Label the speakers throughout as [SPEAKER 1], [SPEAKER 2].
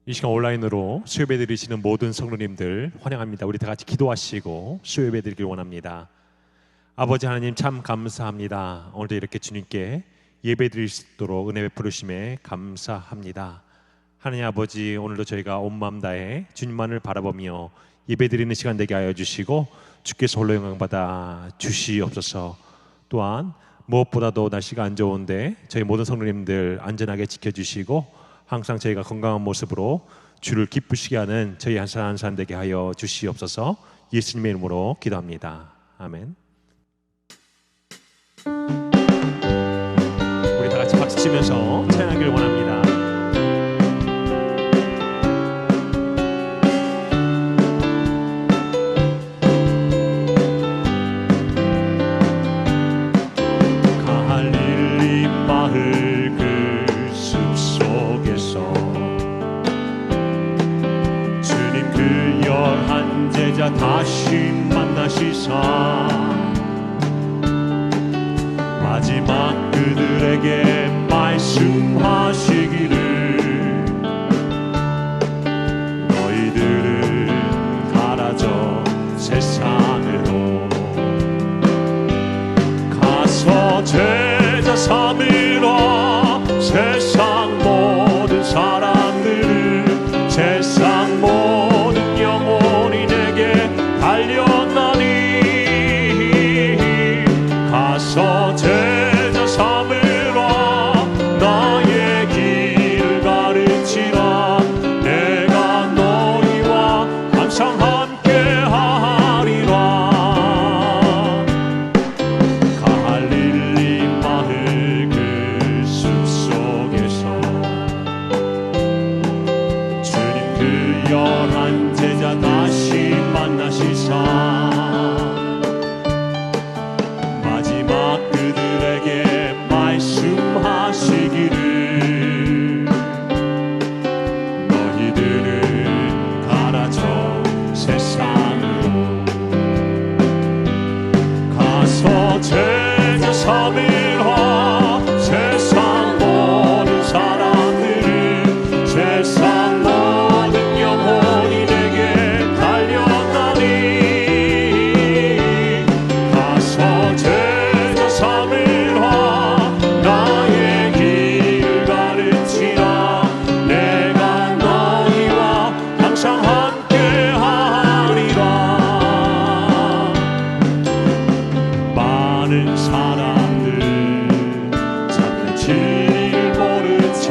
[SPEAKER 1] 이 시간 온라인으로 수요예배 드리시는 모든 성도님들 환영합니다. 우리 다 같이 기도하시고 수요예배 드리길 원합니다. 아버지 하나님 참 감사합니다. 오늘도 이렇게 주님께 예배 드릴 수 있도록 은혜 베풀으심에 감사합니다. 하나님 아버지, 오늘도 저희가 온 마음 다해 주님만을 바라보며 예배 드리는 시간 되게 하여 주시고 주께서 홀로 영광 받아 주시옵소서. 또한 무엇보다도 날씨가 안 좋은데 저희 모든 성도님들 안전하게 지켜주시고 항상 저희가 건강한 모습으로 주를 기쁘시게 하는 저희 한 사람 한 사람 되게 하여 주시옵소서. 예수님의 이름으로 기도합니다. 아멘. 우리 다 같이 박수 치면서 찬양하길 원합니다. 갈릴리 마을 주님 그 열한 제자 다시 만나시사 마지막 그들에게 말씀하시기를 너희들은 가라져 세상으로 가서 제자 삼으라. 세상 모든 사람들은 세상 모든 영혼이 내게 달려나니 가서 제자 삼으라. 나의 길을 가르치라. 내가 너희와 항상 함께하리라. 갈릴리 마을 그 숲속에서 주님 그 열한 제자 다시 만나시사 마지막 그들에게 말씀하시기를 너희들은 가라져 세상으로 가서 제자 삼으라. 세상 모든 사람들은 세상 모든 영혼이 내게 달려나니 가서 제자 삼으라. 나의 길을 가르치라. 내가 너희와 항상 함께하리라. 많은 사람들 찾는 진리를 모른 채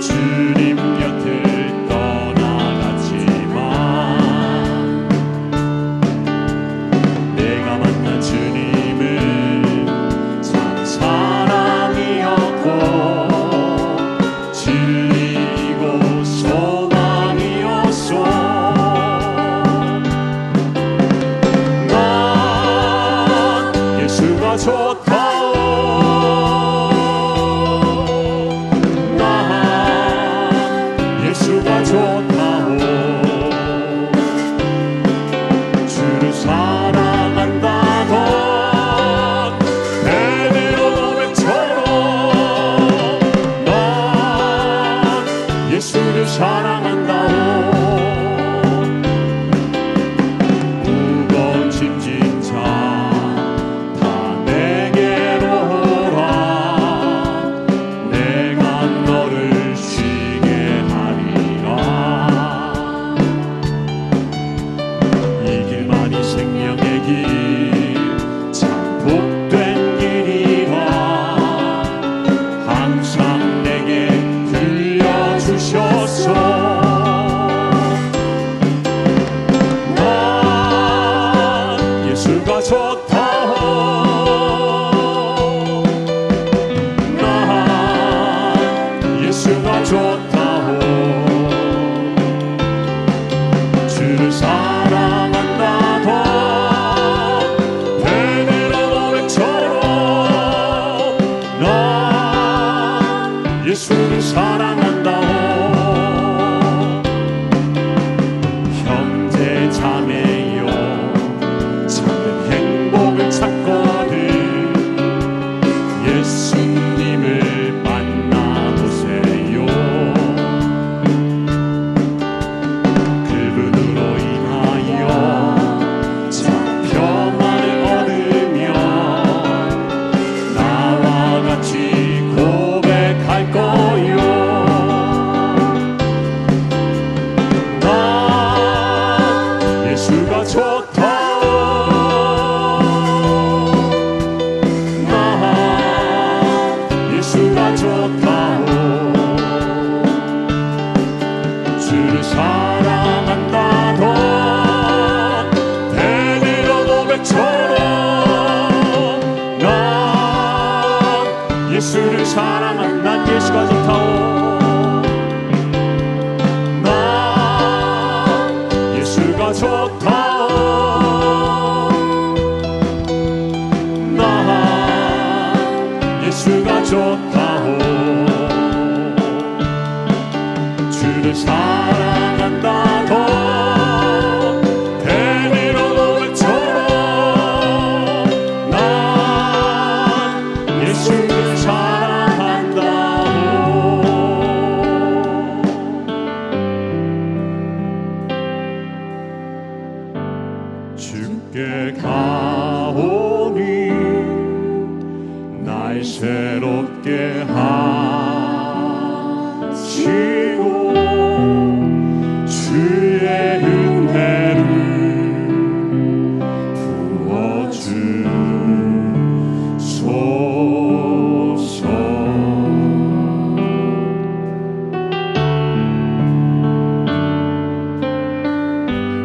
[SPEAKER 1] 주님 곁을 떠나갔지만 내가 만난 주님은 참 사랑이었고 진리이고 소망이었소. 난 예수가 좋다오. 난 예수가 좋다오. 주를 사랑한다던 베드로 고백처럼 난 예수를 사랑한다오. 무거운 짐진 자 다 내게로 오라. 내가 너를 쉬게 하리라. 이 길만이 생명의 길 참 복된 길이라. 항상 내게 들려주셨소. 난 예수가 좋다오. 난 예수가 좋다오. 주를 사랑한다던 베드로 고백처럼 난 예수를 사랑한다오. 형제 자매여 참된 행복을 찾거든 예수님을 만나보세요. 좋다오. 주를 사랑한다던 데니로 고백처럼 난 예수를 사랑한 난 예수가 좋다오. 난 예수가 좋다오. 난 예수가 좋다오. 주를 사랑한다던 데니로 고백처럼 난 예수를 사랑한다오. 주께 가오니 날 새롭게 하시고 주의 은혜를 부어주소서.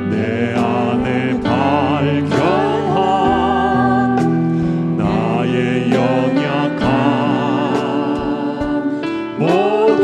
[SPEAKER 1] 내 안에 발견한 나의 연약함 모두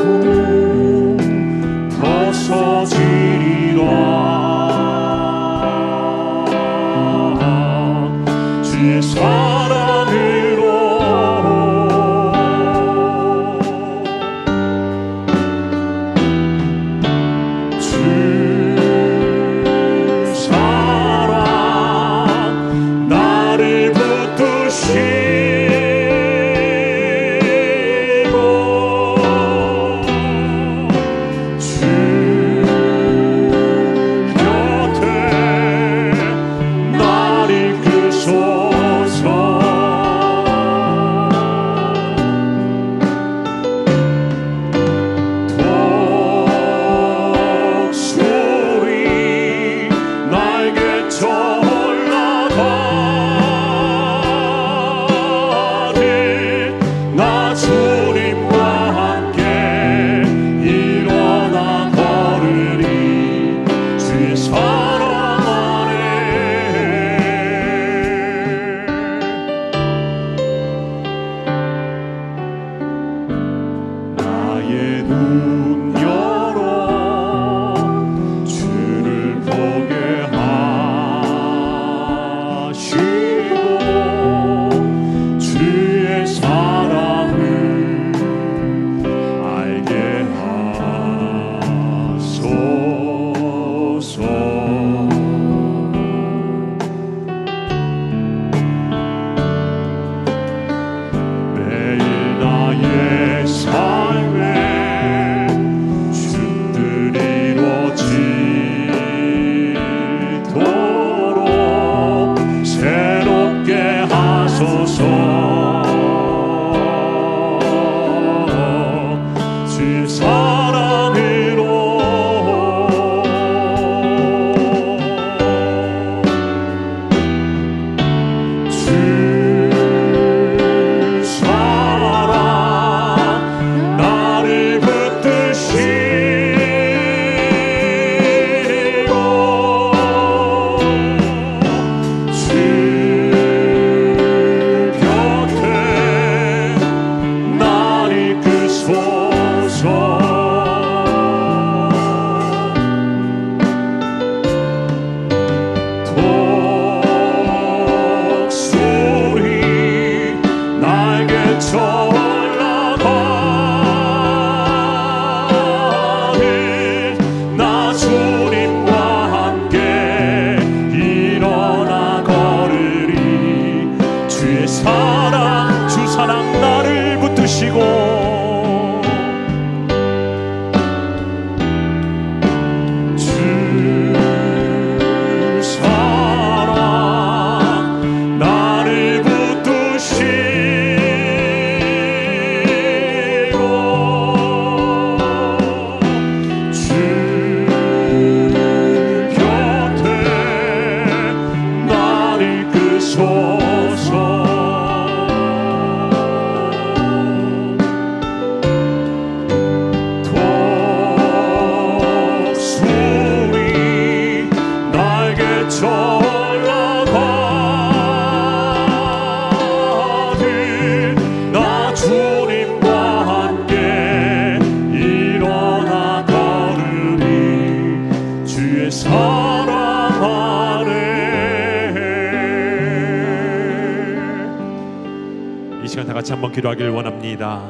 [SPEAKER 1] 한번 기도하기를 원합니다.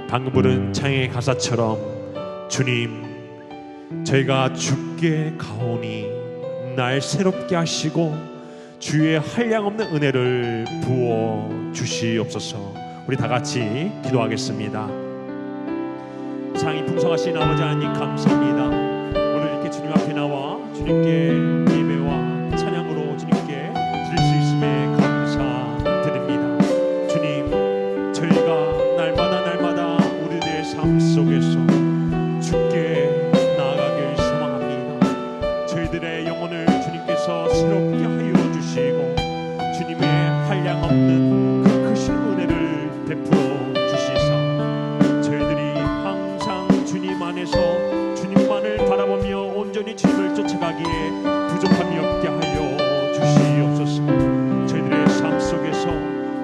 [SPEAKER 1] 방금 부른 창의 가사처럼 주님, 저희가 주께 가오니 날 새롭게 하시고 주의 한량없는 은혜를 부어 주시옵소서. 우리 다 같이 기도하겠습니다. 상이 풍성하신 아버지 하나님 감사합니다. 오늘 이렇게 주님 앞에 나와 주님께 예배와 찬양으로 주님께 드릴 수 있음에 감사드립니다. 주님, 저희가 날마다 우리들의 삶 속에서 주께 나아가길 소망합니다. 저희들의 영혼을 주님께서 새롭게 하여 주시고 주님의 한량없는 그 크신 은혜를 베풀어 주시사 저희들이 항상 주님 안에서 주님만을 바라보며 온전히 주님을 쫓아가기에 부족함이 없게 하여 주시옵소서. 저희들의 삶 속에서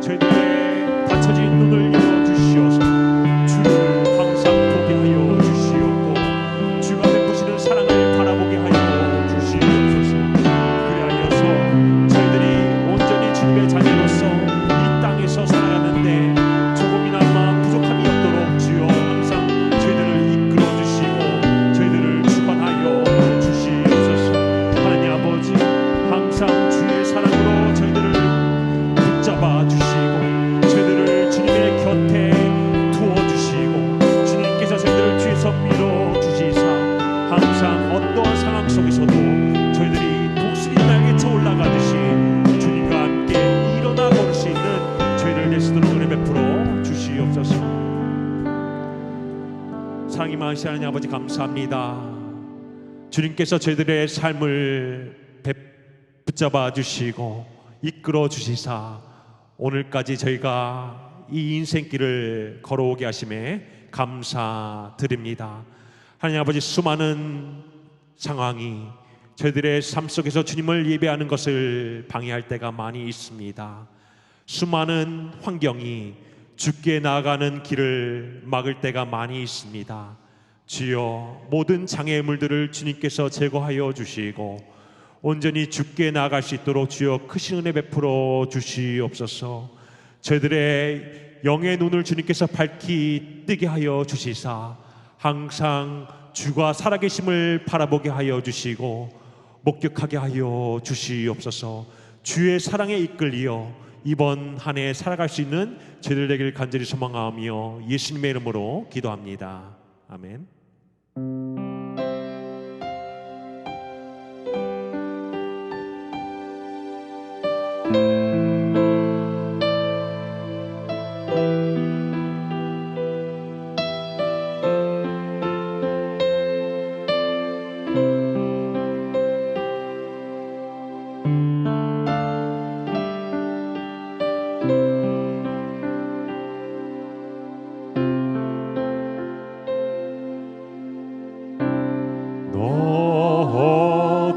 [SPEAKER 1] 저희들의 닫혀진 눈을 열어 주시옵소서. 주를 항상 보게 하여 주시옵고 주가 베푸시는 사랑을 바라보게 하여 주시옵소서. 그리하여서 저희들이 온전히 주님의 자녀로서 이 땅에서 살아가는데 조금이나마 부족함이 없도록 주여 항상 저희들을 이끌어 주시고 저희들을 주관하여 주시옵소서. 하나님 아버지, 항상 주의 사랑으로 저희들을 붙잡아 주시고 저희들을 주님의 곁에 두어 주시고 주님께서 저희들을 뒤에서 밀어 주시사 항상 어떠한 상황 속에서도 저희들이 독수리 날개 쳐 올라가듯이 주님과 함께 일어나 걸을 수 있는 저희들 될 수 있도록 은혜 베풀어 주시옵소서. 사랑이 많으신 하나님 아버지 감사합니다. 주님께서 저희들의 삶을 붙잡아 주시고 이끌어 주시사 오늘까지 저희가 이 인생길을 걸어오게 하심에 감사드립니다. 하나님 아버지, 수많은 상황이 저희들의 삶 속에서 주님을 예배하는 것을 방해할 때가 많이 있습니다. 수많은 환경이 주께 나아가는 길을 막을 때가 많이 있습니다. 주여, 모든 장애물들을 주님께서 제거하여 주시고 온전히 주께 나아갈 수 있도록 주여 크신 은혜 베풀어 주시옵소서. 저희들의 영의 눈을 주님께서 밝히 뜨게 하여 주시사 항상 주가 살아계심을 바라보게 하여 주시고 목격하게 하여 주시옵소서. 주의 사랑에 이끌리어 이번 한 해 살아갈 수 있는 저희들 되기를 간절히 소망하며 예수님의 이름으로 기도합니다. 아멘.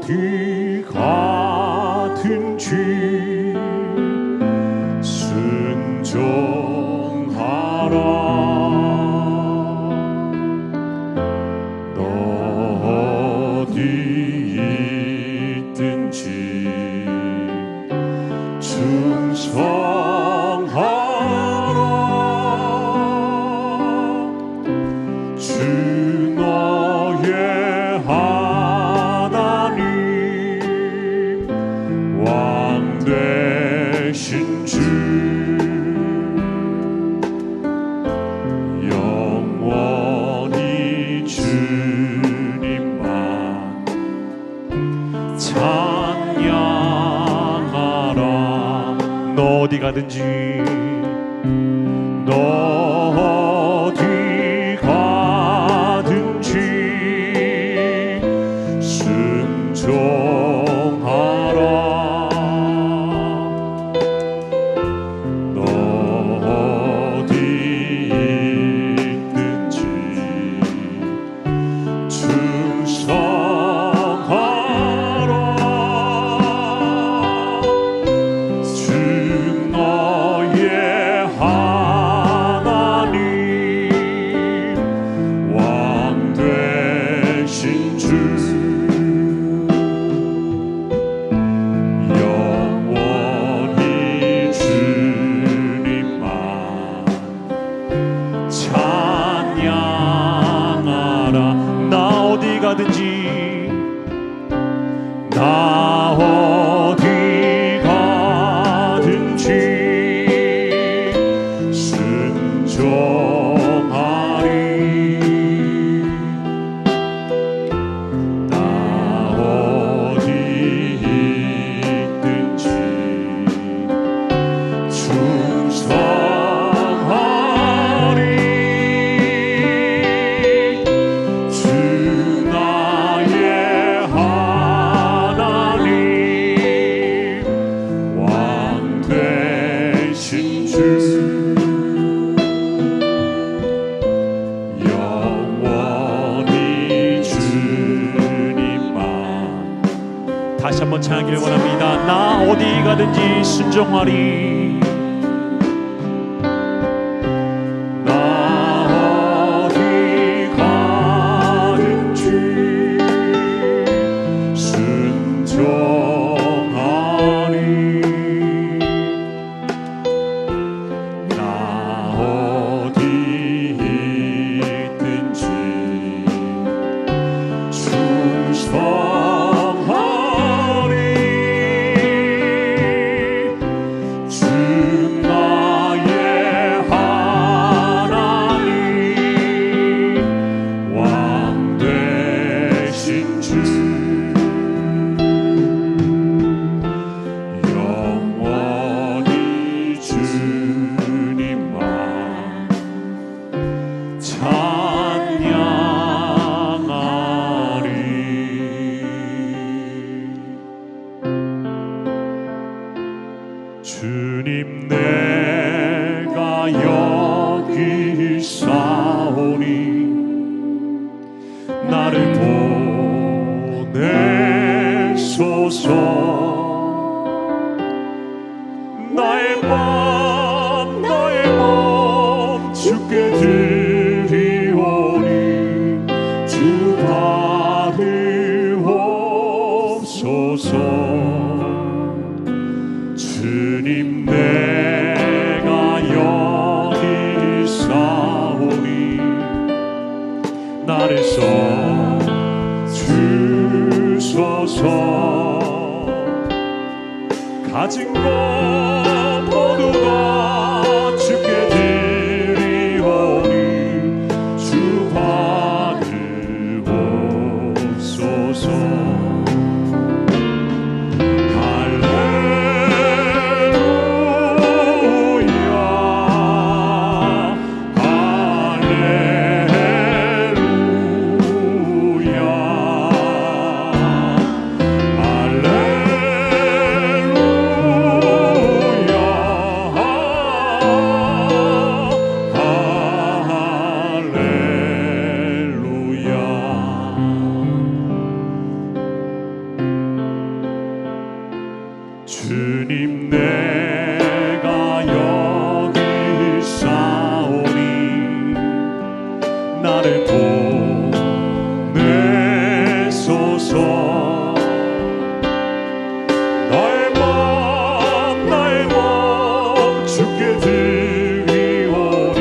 [SPEAKER 2] 어디 가든지 순종하라. 너 어디 있든지 충성하라. 주 너의 되신 주 영원히 주님만 찬양하라.
[SPEAKER 1] 너 어디 가든지
[SPEAKER 2] 너 어디 가든지 순종하라. 충성하라. 주 너
[SPEAKER 1] 가든지
[SPEAKER 2] 나 어디 가든지 순종하리 나 어디 있든지 충성하리 주 나의 하나님 왕 되신 주 영원히 주님만
[SPEAKER 1] 다시 한번 찬양하기를 원합니다. 나 어디 가든지 순종하리
[SPEAKER 2] 나 어디 가든지 순종하리 나 어디 있든지 충성하리 주 나의 하나님 왕 되신 주 영원히 주님만 찬양하리 주님 내가 여기 있사오니 나를 보내소서 나의 몸 주께 드리오니 주 받으옵소서 주님 내가 여기 있사오니 나를 써주소서 가진 것 모두 다 주께 드리오니 주 받으옵소서 주님 내가 여기 있사오니 나를 보내소서 나의 몸 주께 드리오니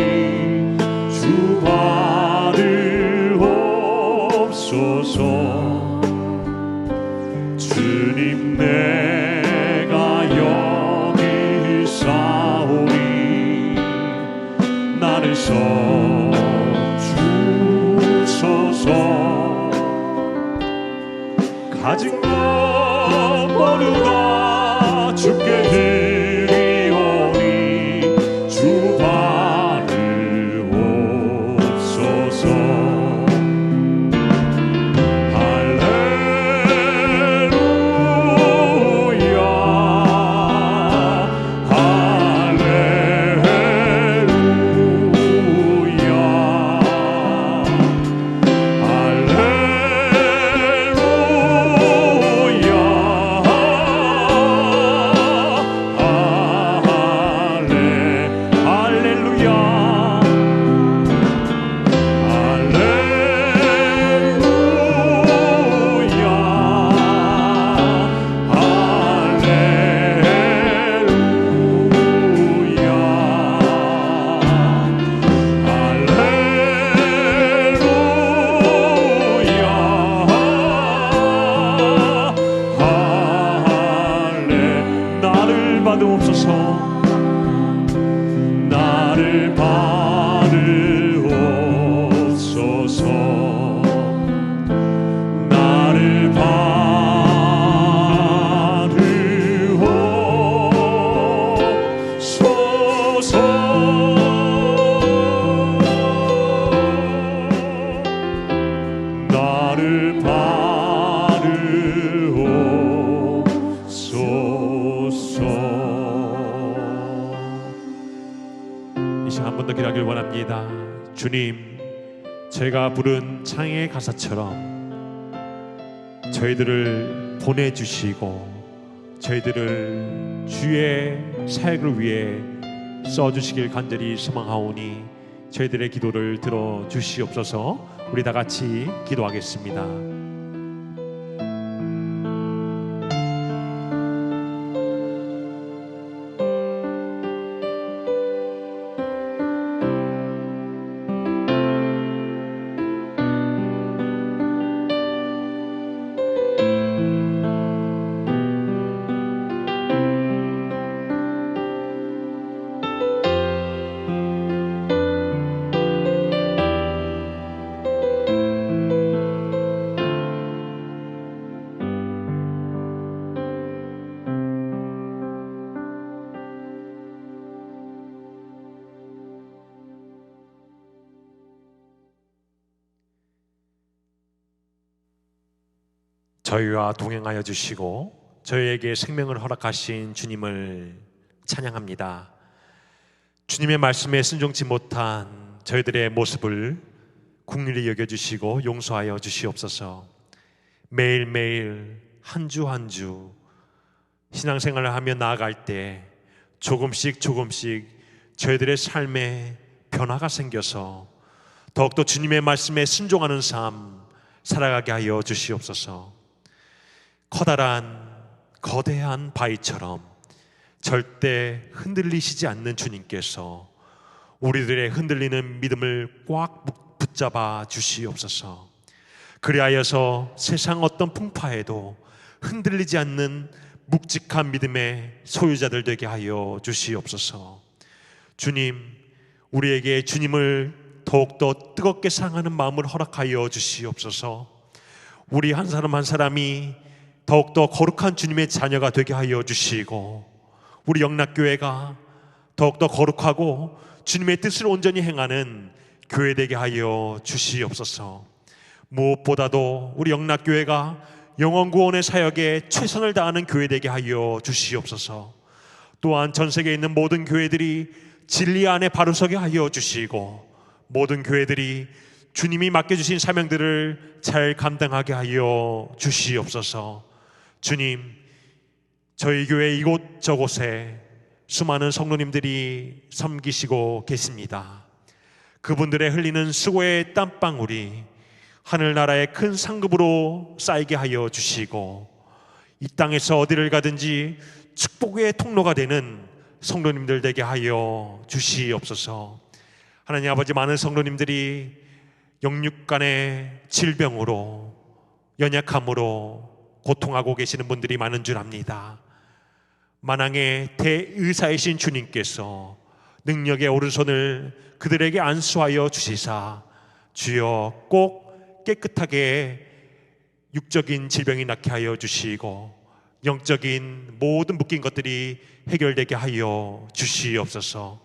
[SPEAKER 2] 주 받으옵소서 주님 내가 여기 있사오니 나를 써주소서 가진 것 모두 다 주께 드리오니 주 받으옵소서 할렐루야
[SPEAKER 1] 주님, 저희가 부른 찬양의 가사처럼 저희들을 보내주시고 저희들을 주의 사역을 위해 써주시길 간절히 소망하오니 저희들의 기도를 들어주시옵소서. 우리 다 같이 기도하겠습니다. 저희와 동행하여 주시고 저희에게 생명을 허락하신 주님을 찬양합니다. 주님의 말씀에 순종치 못한 저희들의 모습을 긍휼히 여겨주시고 용서하여 주시옵소서. 매일매일 한 주 한 주 신앙생활을 하며 나아갈 때 조금씩 저희들의 삶에 변화가 생겨서 더욱더 주님의 말씀에 순종하는 삶 살아가게 하여 주시옵소서. 커다란 거대한 바위처럼 절대 흔들리시지 않는 주님께서 우리들의 흔들리는 믿음을 꽉 붙잡아 주시옵소서. 그리하여서 세상 어떤 풍파에도 흔들리지 않는 묵직한 믿음의 소유자들 되게 하여 주시옵소서. 주님, 우리에게 주님을 더욱더 뜨겁게 사랑하는 마음을 허락하여 주시옵소서. 우리 한 사람 한 사람이 더욱더 거룩한 주님의 자녀가 되게 하여 주시고 우리 영락교회가 더욱더 거룩하고 주님의 뜻을 온전히 행하는 교회 되게 하여 주시옵소서. 무엇보다도 우리 영락교회가 영혼구원의 사역에 최선을 다하는 교회 되게 하여 주시옵소서. 또한 전 세계에 있는 모든 교회들이 진리 안에 바로 서게 하여 주시고 모든 교회들이 주님이 맡겨주신 사명들을 잘 감당하게 하여 주시옵소서. 주님, 저희 교회 이곳저곳에 수많은 성도님들이 섬기시고 계십니다. 그분들의 흘리는 수고의 땀방울이 하늘나라의 큰 상급으로 쌓이게 하여 주시고 이 땅에서 어디를 가든지 축복의 통로가 되는 성도님들 되게 하여 주시옵소서. 하나님 아버지, 많은 성도님들이 영육간의 질병으로 연약함으로 고통하고 계시는 분들이 많은 줄 압니다. 만왕의 대의사이신 주님께서 능력의 오른손을 그들에게 안수하여 주시사 주여 꼭 깨끗하게 육적인 질병이 낫게 하여 주시고 영적인 모든 묶인 것들이 해결되게 하여 주시옵소서.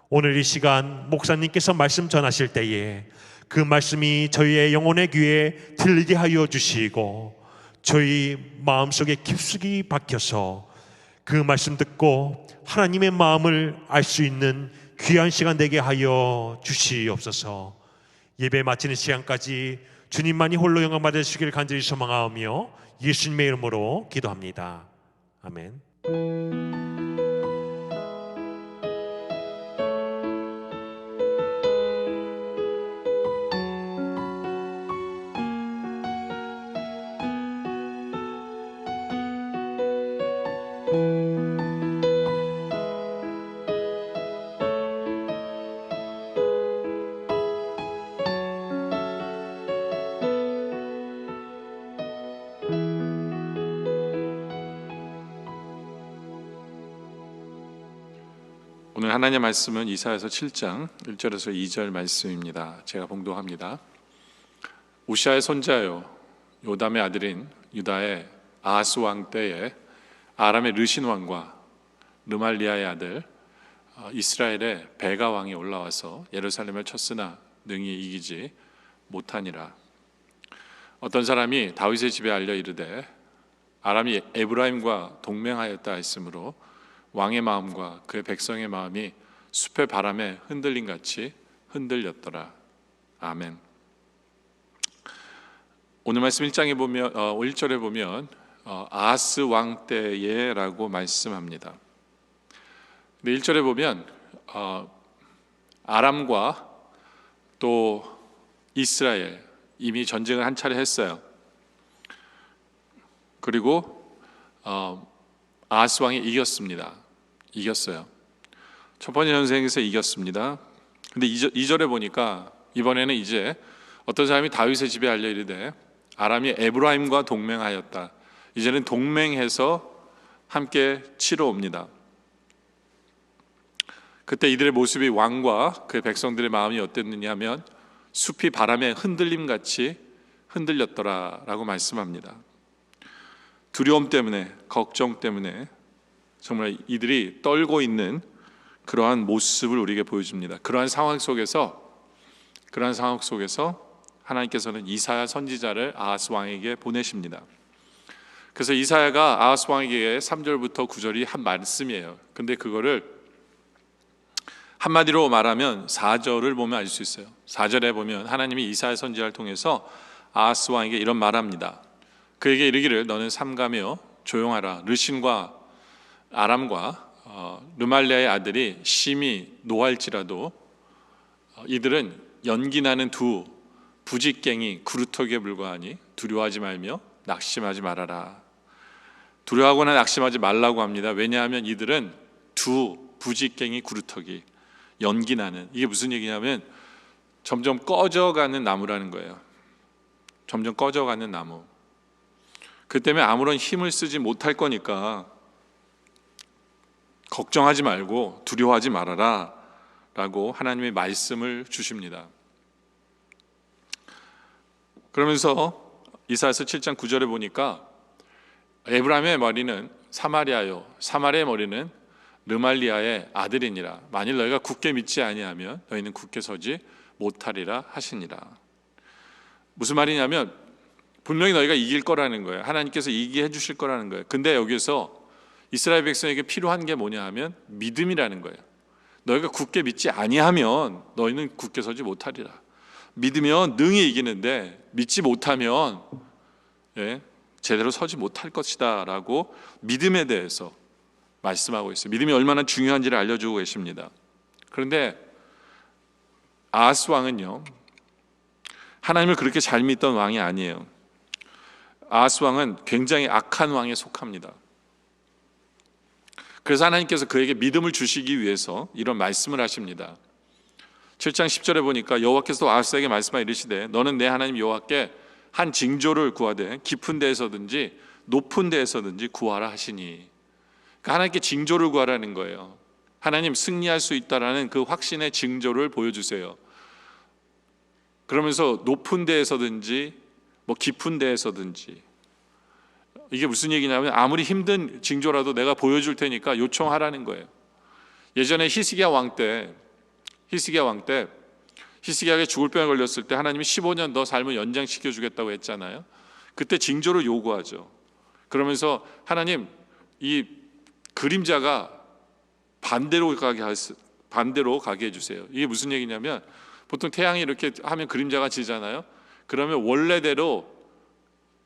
[SPEAKER 1] 오늘 이 시간 목사님께서 말씀 전하실 때에 그 말씀이 저희의 영혼의 귀에 들리게 하여 주시고 저희 마음속에 깊숙이 박혀서 그 말씀 듣고 하나님의 마음을 알 수 있는 귀한 시간 되게 하여 주시옵소서. 예배 마치는 시간까지 주님만이 홀로 영광 받으시길 간절히 소망하며 예수님의 이름으로 기도합니다. 아멘.
[SPEAKER 3] 오늘 하나님의 말씀은 이사야서 7장 1절에서 2절 말씀입니다. 제가 봉독합니다. 우시아의 손자요 요담의 아들인 유다의 아하스 왕 때에 아람의 르신 왕과 르말리아의 아들 이스라엘의 베가 왕이 올라와서 예루살렘을 쳤으나 능히 이기지 못하니라. 어떤 사람이 다윗의 집에 알려 이르되 아람이 에브라임과 동맹하였다 했으므로 왕의 마음과 그의 백성의 마음이 숲의 바람에 흔들림 같이 흔들렸더라. 아멘. 오늘 말씀 1장에 보면 1절에 보면 아하스 왕 때에라고 말씀합니다. 근데 1절에 보면 아람과 또 이스라엘 이미 전쟁을 한 차례 했어요. 그리고 아하스 왕이 이겼어요. 첫 번째 전쟁에서 이겼습니다. 근데 2절에 보니까 이번에는 이제 어떤 사람이 다윗의 집에 알려 이르되 아람이 에브라임과 동맹하였다. 이제는 동맹해서 함께 치러 옵니다. 그때 이들의 모습이 왕과 그 백성들의 마음이 어땠느냐 하면 숲이 바람에 흔들림같이 흔들렸더라라고 말씀합니다. 두려움 때문에, 걱정 때문에 정말 이들이 떨고 있는 그러한 모습을 우리에게 보여줍니다. 그러한 상황 속에서 하나님께서는 이사야 선지자를 아하스 왕에게 보내십니다. 그래서 이사야가 아하스 왕에게 3절부터 9절이 한 말씀이에요. 근데 그거를 한마디로 말하면 4절을 보면 알 수 있어요. 4절에 보면 하나님이 이사야 선지자를 통해서 아하스 왕에게 이런 말합니다. 그에게 이르기를 너는 삼가며 조용하라. 르신과 아람과 르말리아의 아들이 심히 노할지라도 이들은 연기나는 두 부직갱이 구루터기에 불과하니 두려워하지 말며 낙심하지 말아라. 두려워하거나 낙심하지 말라고 합니다. 왜냐하면 이들은 두 부직갱이 구루터기, 연기나는, 이게 무슨 얘기냐면 점점 꺼져가는 나무라는 거예요. 점점 꺼져가는 나무. 그 때문에 아무런 힘을 쓰지 못할 거니까 걱정하지 말고 두려워하지 말아라 라고 하나님의 말씀을 주십니다. 그러면서 이사야서 7장 9절에 보니까 에브라임의 머리는 사마리아요, 사마리아의 머리는 르말리아의 아들이니라. 만일 너희가 굳게 믿지 아니하면 너희는 굳게 서지 못하리라 하시니라. 무슨 말이냐면 분명히 너희가 이길 거라는 거예요. 하나님께서 이기게 해주실 거라는 거예요. 근데 여기서 이스라엘 백성에게 필요한 게 뭐냐 하면 믿음이라는 거예요. 너희가 굳게 믿지 아니하면 너희는 굳게 서지 못하리라. 믿으면 능히 이기는데 믿지 못하면 제대로 서지 못할 것이다 라고 믿음에 대해서 말씀하고 있어요. 믿음이 얼마나 중요한지를 알려주고 계십니다. 그런데 아하스 왕은요, 하나님을 그렇게 잘 믿던 왕이 아니에요. 아하스 왕은 굉장히 악한 왕에 속합니다. 그래서 하나님께서 그에게 믿음을 주시기 위해서 이런 말씀을 하십니다. 7장 10절에 보니까 여호와께서 아하스에게 말씀하여 이르시되 너는 내 하나님 여호와께 한 징조를 구하되 깊은 데에서든지 높은 데에서든지 구하라 하시니, 그러니까 하나님께 징조를 구하라는 거예요. 하나님 승리할 수 있다라는 그 확신의 징조를 보여주세요. 그러면서 높은 데에서든지 뭐 깊은 데에서든지, 이게 무슨 얘기냐면 아무리 힘든 징조라도 내가 보여줄 테니까 요청하라는 거예요. 예전에 히스기야 왕 때 히스기야가 죽을 병에 걸렸을 때 하나님이 15년 더 삶을 연장시켜 주겠다고 했잖아요. 그때 징조를 요구하죠. 그러면서 하나님 이 그림자가 반대로 가게 해주세요. 이게 무슨 얘기냐면 보통 태양이 이렇게 하면 그림자가 지잖아요. 그러면 원래대로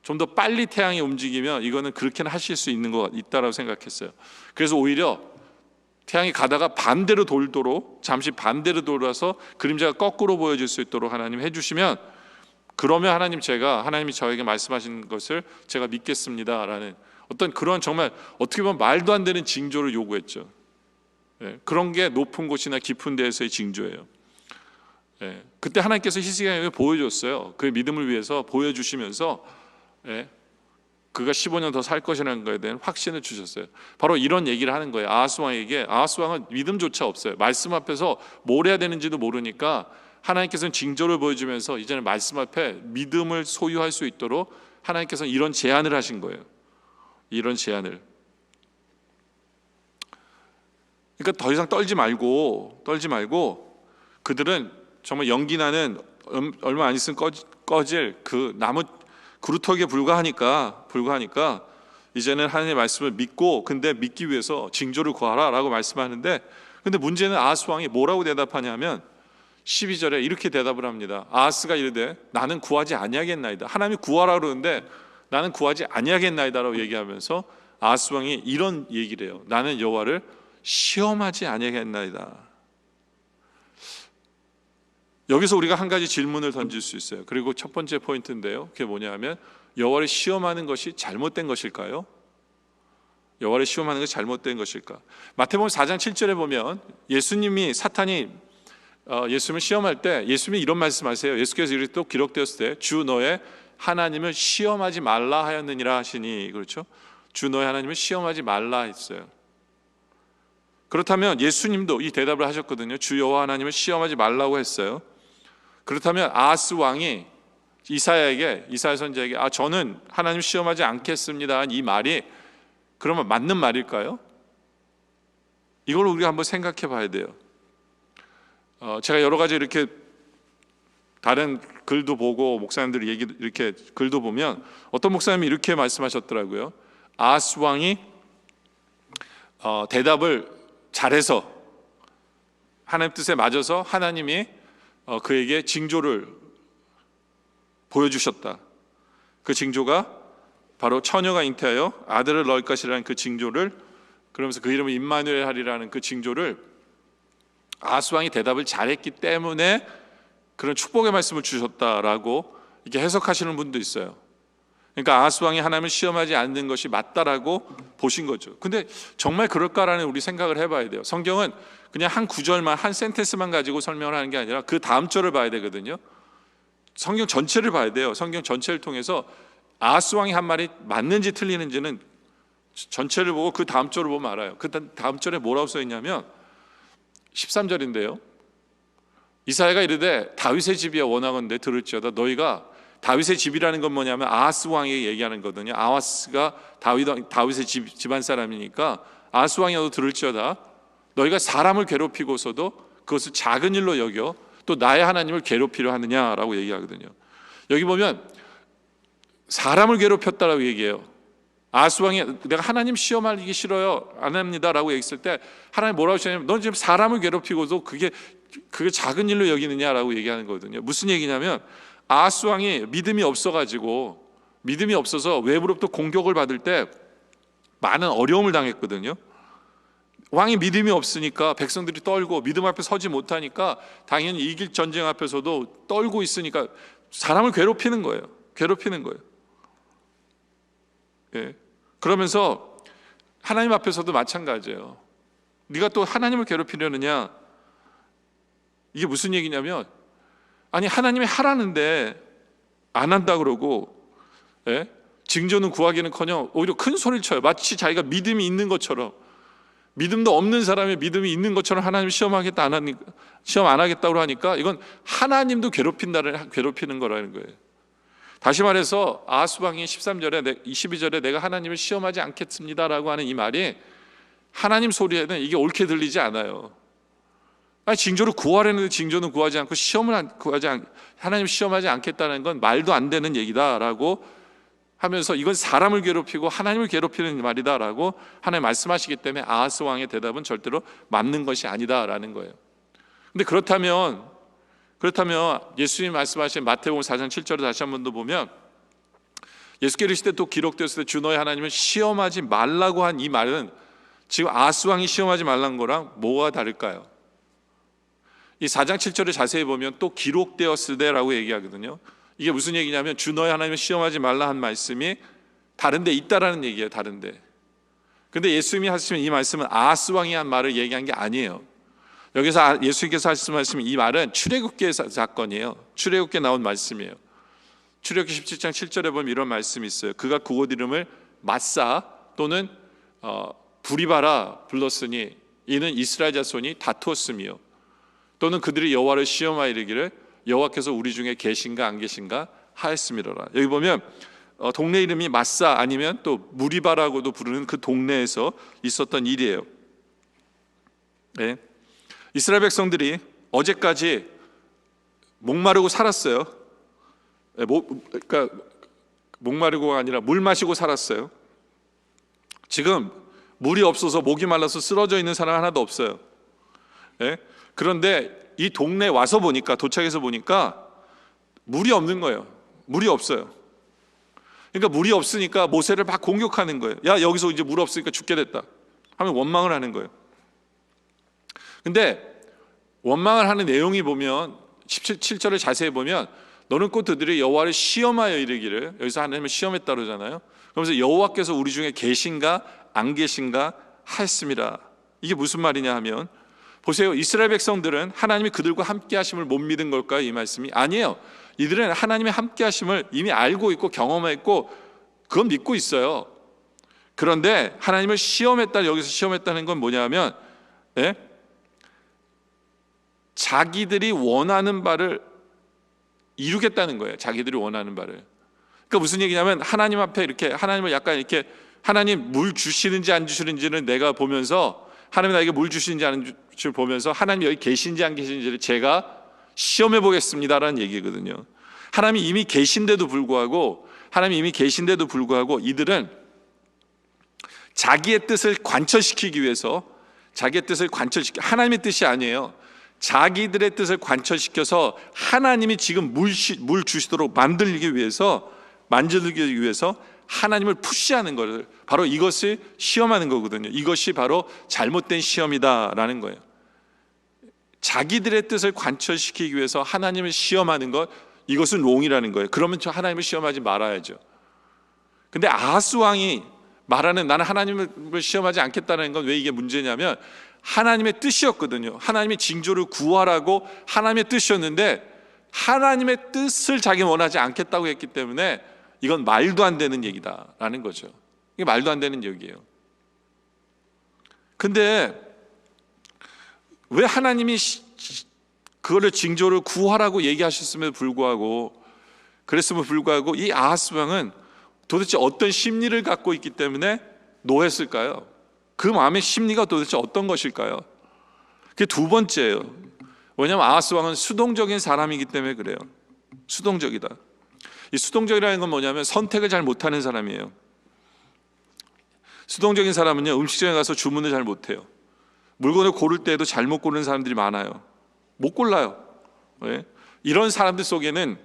[SPEAKER 3] 좀 더 빨리 태양이 움직이면 이거는 그렇게는 하실 수 있는 것 있다라고 생각했어요. 그래서 오히려 태양이 가다가 반대로 돌도록, 잠시 반대로 돌아서 그림자가 거꾸로 보여질 수 있도록 하나님 해주시면, 그러면 하나님이 저에게 말씀하신 것을 제가 믿겠습니다라는 어떤 그런 정말 어떻게 보면 말도 안 되는 징조를 요구했죠. 그런 게 높은 곳이나 깊은 데에서의 징조예요. 그때 하나님께서 히스기야에게 보여줬어요. 그의 믿음을 위해서 보여주시면서 그가 15년 더 살 것이라는 것에 대한 확신을 주셨어요. 바로 이런 얘기를 하는 거예요. 아하스 왕에게. 아하스 왕은 믿음조차 없어요. 말씀 앞에서 뭘 해야 되는지도 모르니까 하나님께서는 징조를 보여주면서 이제는 말씀 앞에 믿음을 소유할 수 있도록 하나님께서는 이런 제안을 하신 거예요. 이런 제안을. 그러니까 더 이상 떨지 말고 그들은 정말 연기나는 얼마 안 있으면 꺼질 그 나무 그루터기에 불과하니까 이제는 하나님의 말씀을 믿고, 근데 믿기 위해서 징조를 구하라라고 말씀하는데, 근데 문제는 아하스 왕이 뭐라고 대답하냐면 12절에 이렇게 대답을 합니다. 아하스가 이르되 나는 구하지 아니하겠나이다. 하나님이 구하라 그러는데 나는 구하지 아니하겠나이다라고 얘기하면서 아하스 왕이 이런 얘기를 해요. 나는 여호와를 시험하지 아니하겠나이다. 여기서 우리가 한 가지 질문을 던질 수 있어요. 그리고 첫 번째 포인트인데요. 그게 뭐냐면 여호와를 시험하는 것이 잘못된 것일까요? 여호와를 시험하는 것이 잘못된 것일까? 마태복음 4장 7절에 보면 예수님이 사탄이 예수님을 시험할 때 예수님이 이런 말씀하세요. 예수께서 이렇게 또 기록되었을 때 주 너의 하나님을 시험하지 말라 하였느니라 하시니, 그렇죠? 주 너의 하나님을 시험하지 말라 했어요. 그렇다면 예수님도 이 대답을 하셨거든요. 주 여호와 하나님을 시험하지 말라고 했어요. 그렇다면 아하스 왕이 이사야 선지자에게 저는 하나님 시험하지 않겠습니다 이 말이 그러면 맞는 말일까요? 이걸 우리가 한번 생각해 봐야 돼요. 제가 여러 가지 이렇게 다른 글도 보고 목사님들 얘기 이렇게 글도 보면 어떤 목사님이 이렇게 말씀하셨더라고요. 아하스 왕이 대답을 잘해서 하나님 뜻에 맞아서 하나님이 그에게 징조를 보여주셨다. 그 징조가 바로 처녀가 잉태하여 아들을 낳을 것이라는 그 징조를, 그러면서 그 이름을 임마누엘 하리라는 그 징조를 아하스 왕이 대답을 잘했기 때문에 그런 축복의 말씀을 주셨다라고 이렇게 해석하시는 분도 있어요. 그러니까 아하스 왕이 하나님을 시험하지 않는 것이 맞다라고 보신 거죠. 근데 정말 그럴까라는 우리 생각을 해봐야 돼요. 성경은 그냥 한 구절만, 한 센텐스만 가지고 설명을 하는 게 아니라 그 다음 절을 봐야 되거든요. 성경 전체를 봐야 돼요. 성경 전체를 통해서 아하스 왕이 한 말이 맞는지 틀리는지는 전체를 보고 그 다음 절을 보면 알아요. 그 다음 절에 뭐라고 써 있냐면 13절인데요. 이사야가 이르되 다윗의 집이여 원하건대 들을지어다. 너희가 다윗의 집이라는 건 뭐냐면 아하스 왕에게 얘기하는 거거든요. 아하스가 다윗의 집안 사람이니까 아하스 왕이 너도 들을지어다. 너희가 사람을 괴롭히고서도 그것을 작은 일로 여겨 또 나의 하나님을 괴롭히려 하느냐라고 얘기하거든요. 여기 보면 사람을 괴롭혔다라고 얘기해요. 아하스 왕이 내가 하나님 시험하기 싫어요, 안 합니다라고 얘기했을 때 하나님 뭐라고 하시냐면 넌 지금 사람을 괴롭히고도 그게 작은 일로 여기느냐라고 얘기하는 거거든요. 무슨 얘기냐면 아하스 왕이 믿음이 없어가지고 믿음이 없어서 외부로부터 공격을 받을 때 많은 어려움을 당했거든요. 왕이 믿음이 없으니까 백성들이 떨고 믿음 앞에 서지 못하니까 당연히 이길 전쟁 앞에서도 떨고 있으니까 사람을 괴롭히는 거예요. 예. 그러면서 하나님 앞에서도 마찬가지예요. 네가 또 하나님을 괴롭히려느냐? 이게 무슨 얘기냐면 아니 하나님이 하라는데 안 한다 그러고 징조는 구하기는커녕 오히려 큰 소리를 쳐요. 마치 자기가 믿음이 있는 것처럼, 믿음도 없는 사람의 믿음이 있는 것처럼 하나님 시험 안 하겠다고 하니까 이건 하나님도 괴롭히는 거라는 거예요. 다시 말해서 아하스 왕이 13절에 22절에 내가 하나님을 시험하지 않겠습니다라고 하는 이 말이 하나님 소리에는 이게 옳게 들리지 않아요. 징조를 구하려는데 징조는 구하지 않고 하나님 시험하지 않겠다는 건 말도 안 되는 얘기다라고 하면서 이건 사람을 괴롭히고 하나님을 괴롭히는 말이다라고 하나님 말씀하시기 때문에 아하스 왕의 대답은 절대로 맞는 것이 아니다라는 거예요. 근데 그렇다면 예수님이 말씀하신 마태복음 4장 7절을 다시 한 번 더 보면 예수께서 이르실 때 또 기록되었을 때 주 너의 하나님을 시험하지 말라고 한 이 말은 지금 아하스 왕이 시험하지 말라는 거랑 뭐가 다를까요? 이 4장 7절을 자세히 보면 또 기록되었을 때라고 얘기하거든요. 이게 무슨 얘기냐면 주 너의 하나님을 시험하지 말라 한 말씀이 다른 데 있다라는 얘기예요. 다른 데. 근데 예수님이 하시는 이 말씀은 아하스 왕이 한 말을 얘기한 게 아니에요. 여기서 예수님께서 하시는 말씀은 이 말은 출애굽기의 사건이에요. 출애굽기에 나온 말씀이에요. 출애굽기 17장 7절에 보면 이런 말씀이 있어요. 그가 그곳 이름을 마사 또는 부리바라 불렀으니 이는 이스라엘 자손이 다투었으며 또는 그들이 여호와를 시험하여 이르기를 여호와께서 우리 중에 계신가 안 계신가 하였음이로라. 여기 보면 동네 이름이 마사 아니면 또 무리바라고도 부르는 그 동네에서 있었던 일이에요. 네. 이스라엘 백성들이 어제까지 목마르고 살았어요. 그러니까 목마르고가 아니라 물 마시고 살았어요. 지금 물이 없어서 목이 말라서 쓰러져 있는 사람 하나도 없어요. 네? 그런데 이 동네에 와서 보니까, 도착해서 보니까 물이 없는 거예요. 물이 없어요. 그러니까 물이 없으니까 모세를 막 공격하는 거예요. 야, 여기서 이제 물 없으니까 죽게 됐다 하면 원망을 하는 거예요. 근데 원망을 하는 내용이 보면 17절을 자세히 보면 너는 곧 그들이 여호와를 시험하여 이르기를, 여기서 하나님을 시험했다 그러잖아요. 그러면서 여호와께서 우리 중에 계신가 안 계신가 하였습니다. 이게 무슨 말이냐 하면, 보세요, 이스라엘 백성들은 하나님이 그들과 함께 하심을 못 믿은 걸까요? 이 말씀이 아니에요. 이들은 하나님의 함께 하심을 이미 알고 있고 경험했고 그건 믿고 있어요. 그런데 하나님을 시험했다, 여기서 시험했다는 건 뭐냐면, 자기들이 원하는 바를 이루겠다는 거예요. 자기들이 원하는 바를. 그러니까 무슨 얘기냐면, 하나님 앞에 이렇게 하나님을 약간 이렇게, 하나님 물 주시는지 안 주시는지는 내가 보면서, 하나님 나에게 물 주시는지 안 주시는지 보면서 하나님 여기 계신지 안 계신지를 제가 시험해 보겠습니다라는 얘기거든요. 하나님이 이미 계신데도 불구하고, 이들은 자기의 뜻을 관철시키기 위해서, 하나님의 뜻이 아니에요. 자기들의 뜻을 관철시켜서 하나님이 지금 물 주시도록 만들기 위해서 하나님을 푸시하는 것을, 바로 이것을 시험하는 거거든요. 이것이 바로 잘못된 시험이다라는 거예요. 자기들의 뜻을 관철시키기 위해서 하나님을 시험하는 것, 이것은 롱이라는 거예요. 그러면 저 하나님을 시험하지 말아야죠. 근데 아하스 왕이 말하는 나는 하나님을 시험하지 않겠다는 건 왜 이게 문제냐면, 하나님의 뜻이었거든요. 하나님의 징조를 구하라고 하나님의 뜻이었는데, 하나님의 뜻을 자기는 원하지 않겠다고 했기 때문에 이건 말도 안 되는 얘기다라는 거죠. 이게 말도 안 되는 얘기예요. 근데 왜 하나님이 그거를 징조를 구하라고 얘기하셨음에도 불구하고, 이 아하스 왕은 도대체 어떤 심리를 갖고 있기 때문에 노했을까요? 그 마음의 심리가 도대체 어떤 것일까요? 그게 두 번째예요. 왜냐하면 아하스 왕은 수동적인 사람이기 때문에 그래요. 수동적이다. 이 수동적이라는 건 뭐냐면 선택을 잘 못하는 사람이에요. 수동적인 사람은요, 음식점에 가서 주문을 잘 못해요. 물건을 고를 때에도 잘못 고르는 사람들이 많아요. 못 골라요. 왜? 이런 사람들 속에는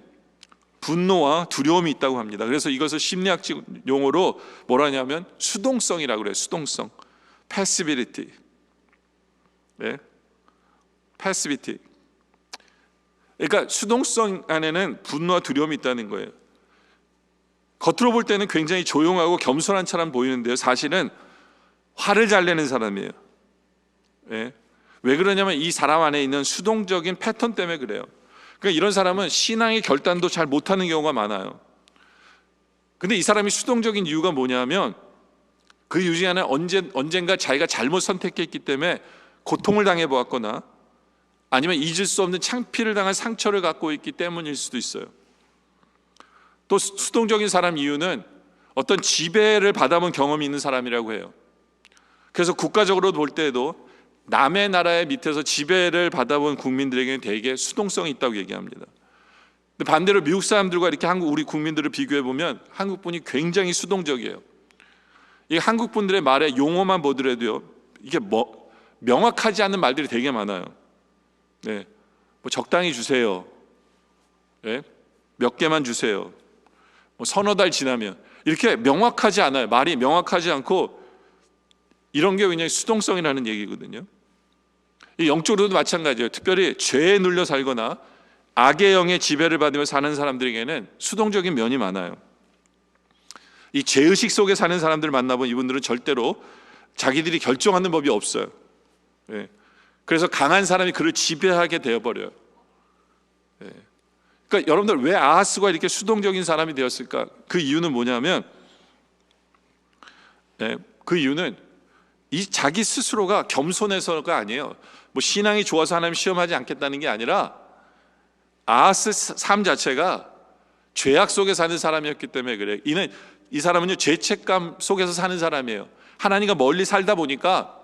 [SPEAKER 3] 분노와 두려움이 있다고 합니다. 그래서 이것을 심리학적 용어로 뭐라 하냐면 수동성이라고 그래요. 수동성, 패시비리티. 네? 패시비티. 그러니까 수동성 안에는 분노와 두려움이 있다는 거예요. 겉으로 볼 때는 굉장히 조용하고 겸손한 사람 보이는데요, 사실은 화를 잘 내는 사람이에요. 네? 왜 그러냐면 이 사람 안에 있는 수동적인 패턴 때문에 그래요. 그러니까 이런 사람은 신앙의 결단도 잘 못하는 경우가 많아요. 근데 이 사람이 수동적인 이유가 뭐냐면, 그 이유 중에 하나는 언젠가 자기가 잘못 선택했기 때문에 고통을 당해보았거나, 아니면 잊을 수 없는 창피를 당한 상처를 갖고 있기 때문일 수도 있어요. 또 수동적인 사람 이유는 어떤 지배를 받아본 경험이 있는 사람이라고 해요. 그래서 국가적으로 볼 때에도 남의 나라의 밑에서 지배를 받아본 국민들에게는 대개 수동성이 있다고 얘기합니다. 근데 반대로 미국 사람들과 이렇게 우리 국민들을 비교해 보면 한국 분이 굉장히 수동적이에요. 이 한국 분들의 말에 용어만 보더라도요, 이게 명확하지 않은 말들이 되게 많아요. 네, 뭐 적당히 주세요. 네? 몇 개만 주세요. 뭐 서너 달 지나면, 이렇게 명확하지 않아요. 말이 명확하지 않고, 이런 게 굉장히 수동성이라는 얘기거든요. 이 영적으로도 마찬가지예요. 특별히 죄에 눌려 살거나 악의 영의 지배를 받으며 사는 사람들에게는 수동적인 면이 많아요. 이 죄의식 속에 사는 사람들을 만나보면 이분들은 절대로 자기들이 결정하는 법이 없어요. 네. 그래서 강한 사람이 그를 지배하게 되어버려요. 네. 그러니까 여러분들 왜 아하스가 이렇게 수동적인 사람이 되었을까? 그 이유는 뭐냐면, 그 이유는 이 자기 스스로가 겸손해서가 아니에요. 뭐 신앙이 좋아서 하나님 시험하지 않겠다는 게 아니라, 아하스 삶 자체가 죄악 속에 사는 사람이었기 때문에 그래요. 이 사람은요, 죄책감 속에서 사는 사람이에요. 하나님과 멀리 살다 보니까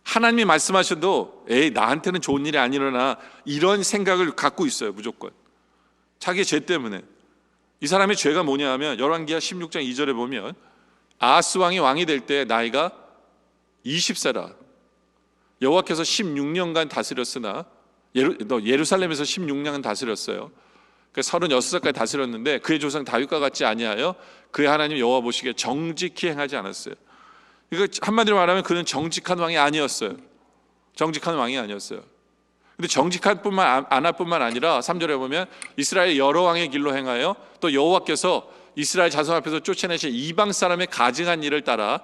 [SPEAKER 3] 하나님이 말씀하셔도 에이, 나한테는 좋은 일이 안 일어나, 이런 생각을 갖고 있어요. 무조건 자기의 죄 때문에. 이 사람의 죄가 뭐냐 하면 열왕기하 16장 2절에 보면, 아하스 왕이 될 때 나이가 20세라. 여호와께서 16년간 다스렸으나 예루살렘에서 16년은 다스렸어요. 그러니까 36살까지 다스렸는데 그의 조상 다윗과 같지 아니하여 그의 하나님 여호와 보시기에 정직히 행하지 않았어요. 이거 한마디로 말하면 그는 정직한 왕이 아니었어요. 정직한 왕이 아니었어요. 근데 정직할 뿐만 아니라 3절에 보면 이스라엘 여러 왕의 길로 행하여 또 여호와께서 이스라엘 자손 앞에서 쫓아내신 이방 사람의 가증한 일을 따라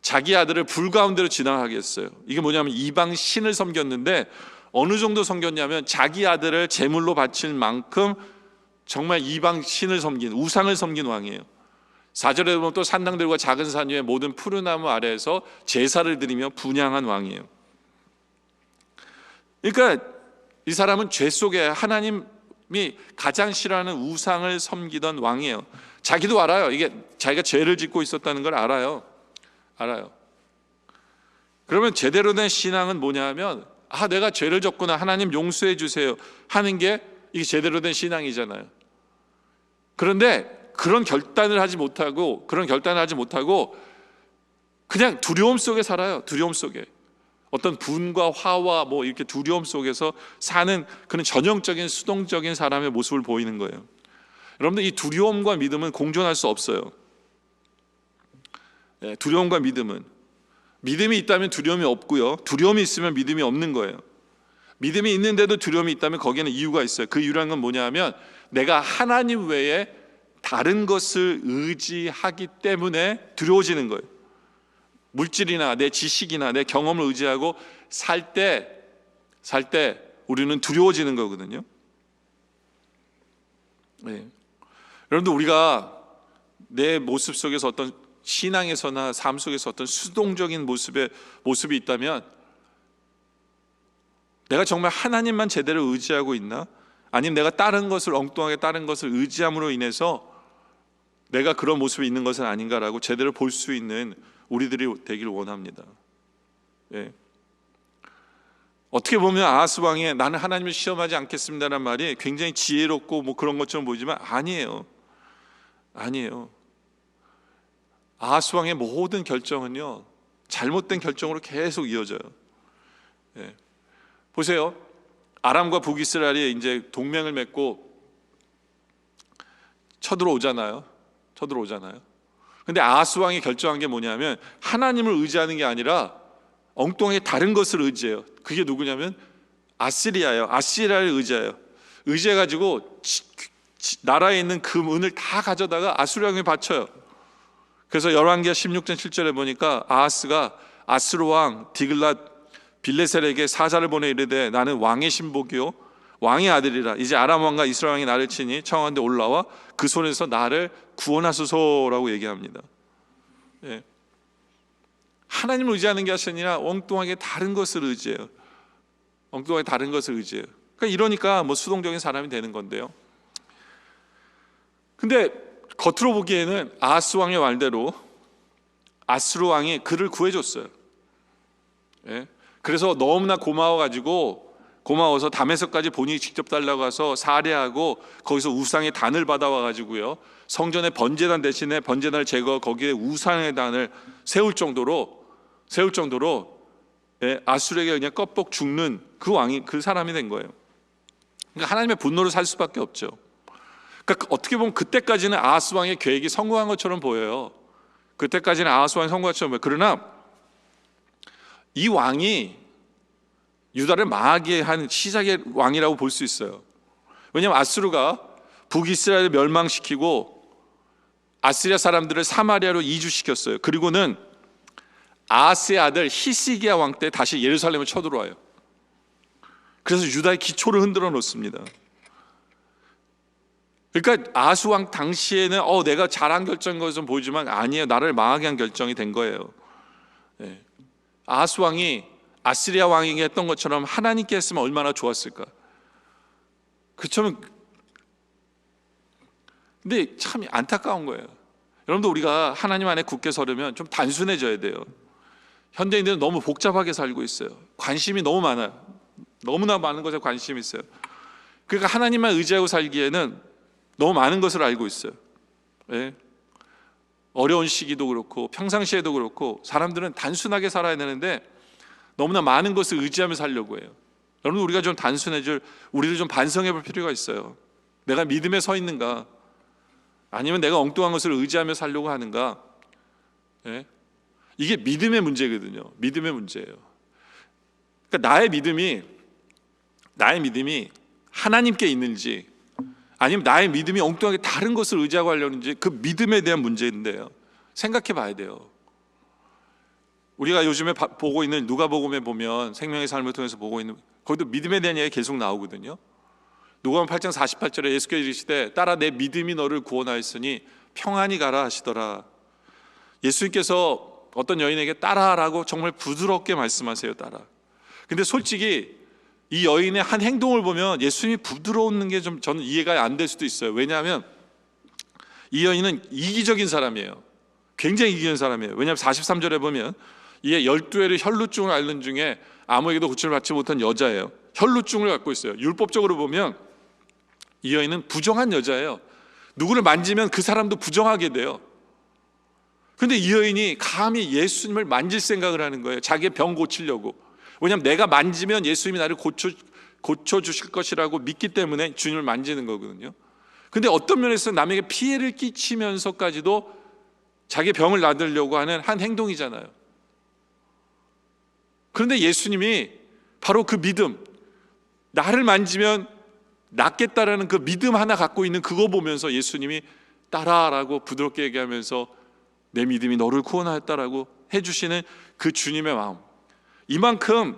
[SPEAKER 3] 자기 아들을 불 가운데로 지나가게 했어요. 이게 뭐냐면 이방 신을 섬겼는데 어느 정도 섬겼냐면 자기 아들을 제물로 바칠 만큼 정말 이방 신을 섬긴, 우상을 섬긴 왕이에요. 4절에 보면 또 산당들과 작은 산 위에 모든 푸른 나무 아래에서 제사를 드리며 분향한 왕이에요. 그러니까 이 사람은 죄 속에 하나님이 가장 싫어하는 우상을 섬기던 왕이에요. 자기도 알아요. 이게 자기가 죄를 짓고 있었다는 걸 알아요. 그러면 제대로 된 신앙은 뭐냐면 내가 죄를 졌구나, 하나님 용서해 주세요 하는 게 이게 제대로 된 신앙이잖아요. 그런데 그런 결단을 하지 못하고 그냥 두려움 속에 살아요. 두려움 속에 어떤 분과 화와 뭐 이렇게 두려움 속에서 사는 그런 전형적인 수동적인 사람의 모습을 보이는 거예요. 여러분들 이 두려움과 믿음은 공존할 수 없어요. 두려움과 믿음이 있다면 두려움이 없고요, 두려움이 있으면 믿음이 없는 거예요. 믿음이 있는데도 두려움이 있다면 거기에는 이유가 있어요. 그 이유란 건 뭐냐면 내가 하나님 외에 다른 것을 의지하기 때문에 두려워지는 거예요. 물질이나 내 지식이나 내 경험을 의지하고 살 때 우리는 두려워지는 거거든요. 여러분들 우리가 내 모습 속에서 어떤 신앙에서나 삶 속에서 어떤 수동적인 모습이 있다면 내가 정말 하나님만 제대로 의지하고 있나? 아니면 내가 엉뚱하게 다른 것을 의지함으로 인해서 내가 그런 모습이 있는 것은 아닌가라고 제대로 볼 수 있는 우리들이 되기를 원합니다. 어떻게 보면 아하스 왕의 나는 하나님을 시험하지 않겠습니다라는 말이 굉장히 지혜롭고 뭐 그런 것처럼 보이지만 아니에요. 아하스 왕의 모든 결정은요 잘못된 결정으로 계속 이어져요. 보세요. 아람과 북이스라엘이 이제 동맹을 맺고 쳐들어오잖아요. 근데 아하스 왕이 결정한 게 뭐냐면 하나님을 의지하는 게 아니라 엉뚱하게 다른 것을 의지해요. 그게 누구냐면 아시리아예요. 아시리아를 의지해가지고 나라에 있는 금, 은을 다 가져다가 아수르 왕에 바쳐요. 그래서 열왕기하 16장 7절에 보니까 아하스가 아수르 왕 디글랏 빌레셀에게 사자를 보내 이르되 나는 왕의 신복이요 왕의 아들이라. 이제 아람 왕과 이스라엘 왕이 나를 치니 청하건대 올라와 그 손에서 나를 구원하소서라고 얘기합니다. 하나님을 의지하는 게 아니라 엉뚱하게 다른 것을 의지해요. 그러니까 이러니까 뭐 수동적인 사람이 되는 건데요. 근데 겉으로 보기에는 아하스 왕의 말대로 아수르 왕이 그를 구해줬어요. 그래서 너무나 고마워서 다메섹까지 본인이 직접 달려가서 살해하고 거기서 우상의 단을 받아와 가지고요 성전의 번제단 대신에 번제단을 제거 거기에 우상의 단을 세울 정도로 아수르에게 그냥 껍벅 죽는 그 사람이 된 거예요. 그러니까 하나님의 분노를 살 수밖에 없죠. 그러니까 어떻게 보면 그때까지는 아하스 왕의 계획이 성공한 것처럼 보여요. 그러나 이 왕이 유다를 망하게 한 시작의 왕이라고 볼 수 있어요. 왜냐하면 아수르가 북이스라엘을 멸망시키고 아시리아 사람들을 사마리아로 이주시켰어요. 그리고는 아하스의 아들 히스기야 왕 때 다시 예루살렘을 쳐들어와요. 그래서 유다의 기초를 흔들어 놓습니다. 그러니까 아하스 왕 당시에는 내가 잘한 결정인 것은 보이지만 아니에요. 나라를 망하게 한 결정이 된 거예요. 아하스 왕이 아시리아 왕에게 했던 것처럼 하나님께 했으면 얼마나 좋았을까. 그렇죠. 근데 참 안타까운 거예요. 여러분도 우리가 하나님 안에 굳게 서려면 좀 단순해져야 돼요. 현대인들은 너무 복잡하게 살고 있어요. 관심이 너무 많아요. 너무나 많은 것에 관심이 있어요. 그러니까 하나님만 의지하고 살기에는 너무 많은 것을 알고 있어요. 어려운 시기도 그렇고 평상시에도 그렇고 사람들은 단순하게 살아야 되는데 너무나 많은 것을 의지하며 살려고 해요. 여러분, 우리가 좀 우리를 좀 반성해 볼 필요가 있어요. 내가 믿음에 서 있는가? 아니면 내가 엉뚱한 것을 의지하며 살려고 하는가? 예? 이게 믿음의 문제거든요. 믿음의 문제예요. 그러니까 나의 믿음이 하나님께 있는지, 아니면 나의 믿음이 엉뚱하게 다른 것을 의지하고 하려는지, 그 믿음에 대한 문제인데요. 생각해 봐야 돼요. 우리가 요즘에 보고 있는 누가복음에 보면, 생명의 삶을 통해서 보고 있는, 거기도 믿음에 대한 이야기 계속 나오거든요. 누가복음 8장 48절에 예수께서 이르시되 따라 내 믿음이 너를 구원하였으니 평안히 가라 하시더라. 예수님께서 어떤 여인에게 따라라고 정말 부드럽게 말씀하세요. 따라. 근데 솔직히 이 여인의 한 행동을 보면 예수님이 부드러운 게 좀 저는 이해가 안 될 수도 있어요. 왜냐하면 이 여인은 이기적인 사람이에요. 굉장히 이기적인 사람이에요. 왜냐하면 43절에 보면 이에 12회를 혈루증을 앓는 중에 아무에게도 고침을 받지 못한 여자예요. 혈루증을 갖고 있어요. 율법적으로 보면 이 여인은 부정한 여자예요. 누구를 만지면 그 사람도 부정하게 돼요. 그런데 이 여인이 감히 예수님을 만질 생각을 하는 거예요. 자기의 병 고치려고. 왜냐하면 내가 만지면 예수님이 나를 고쳐주실 것이라고 믿기 때문에 주님을 만지는 거거든요. 그런데 어떤 면에서 남에게 피해를 끼치면서까지도 자기 병을 놔두려고 하는 한 행동이잖아요. 그런데 예수님이 바로 그 믿음, 나를 만지면 낫겠다라는 그 믿음 하나 갖고 있는 그거 보면서 예수님이 따라라고 부드럽게 얘기하면서 내 믿음이 너를 구원하였다라고 해주시는 그 주님의 마음, 이만큼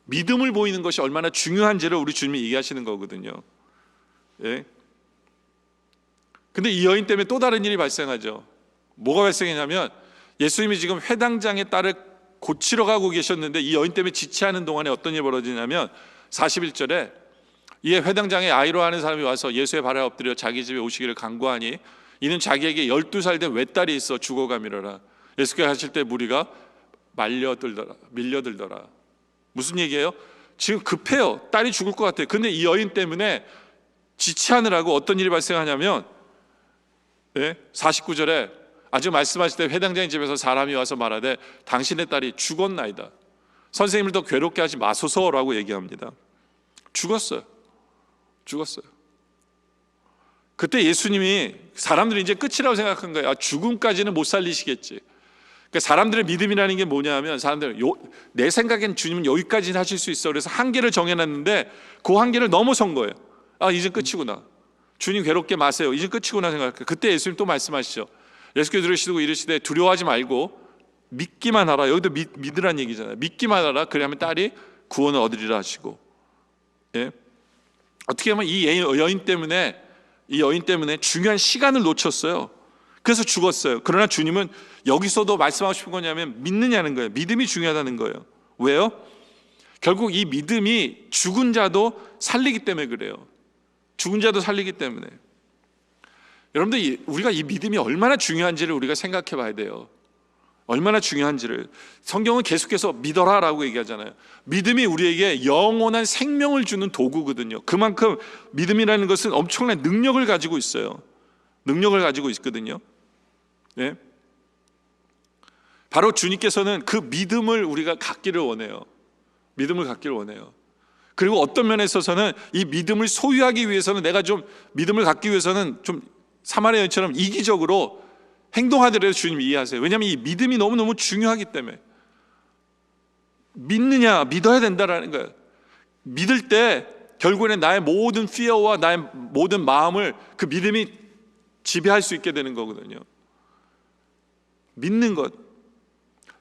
[SPEAKER 3] 믿음을 보이는 것이 얼마나 중요한지를 우리 주님이 얘기하시는 거거든요. 예. 근데 이 여인 때문에 또 다른 일이 발생하죠. 뭐가 발생했냐면 예수님이 지금 회당장의 딸을 고치러 가고 계셨는데 이 여인 때문에 지체하는 동안에 어떤 일이 벌어지냐면 41절에 이에 회당장에 아이로 하는 사람이 와서 예수의 발에 엎드려 자기 집에 오시기를 간구하니 이는 자기에게 12살 된 외딸이 있어 죽어가미러라. 예수께서 하실 때 무리가 밀려들더라. 무슨 얘기예요? 지금 급해요. 딸이 죽을 것 같아요. 근데 이 여인 때문에 지체하느라고 어떤 일이 발생하냐면 49절에 아주 말씀하실 때 회당장의 집에서 사람이 와서 말하되 당신의 딸이 죽었나이다. 선생님을 더 괴롭게 하지 마소서라고 얘기합니다. 죽었어요. 그때 예수님이 사람들이 이제 끝이라고 생각한 거예요. 죽음까지는 못 살리시겠지. 그러니까 사람들의 믿음이라는 게 뭐냐면 사람들은 내 생각엔 주님은 여기까지는 하실 수 있어. 그래서 한계를 정해놨는데 그 한계를 넘어선 거예요. 이제 끝이구나. 주님 괴롭게 마세요. 이제 끝이구나 생각해요. 그때 예수님 또 말씀하시죠. 예수께서 들으시고 이르시되 두려워하지 말고 믿기만 하라. 여기도 믿으란 얘기잖아요. 믿기만 하라. 그래야만 딸이 구원을 얻으리라 하시고. 예? 어떻게 보면 이 여인 때문에 중요한 시간을 놓쳤어요. 그래서 죽었어요. 그러나 주님은 여기서도 말씀하고 싶은 거냐면 믿느냐는 거예요. 믿음이 중요하다는 거예요. 왜요? 결국 이 믿음이 죽은 자도 살리기 때문에 그래요. 죽은 자도 살리기 때문에. 여러분들, 우리가 이 믿음이 얼마나 중요한지를 우리가 생각해 봐야 돼요. 얼마나 중요한지를. 성경은 계속해서 믿어라라고 얘기하잖아요. 믿음이 우리에게 영원한 생명을 주는 도구거든요. 그만큼 믿음이라는 것은 엄청난 능력을 가지고 있어요. 능력을 가지고 있거든요. 네? 바로 주님께서는 그 믿음을 우리가 갖기를 원해요. 믿음을 갖기를 원해요. 그리고 어떤 면에 있어서는 이 믿음을 소유하기 위해서는 내가 좀 믿음을 갖기 위해서는 좀 사마리아 여인처럼 이기적으로 행동하더라도 주님이 이해하세요. 왜냐하면 이 믿음이 너무너무 중요하기 때문에. 믿어야 된다라는 거예요. 믿을 때 결국에는 나의 모든 fear와 나의 모든 마음을 그 믿음이 지배할 수 있게 되는 거거든요. 믿는 것.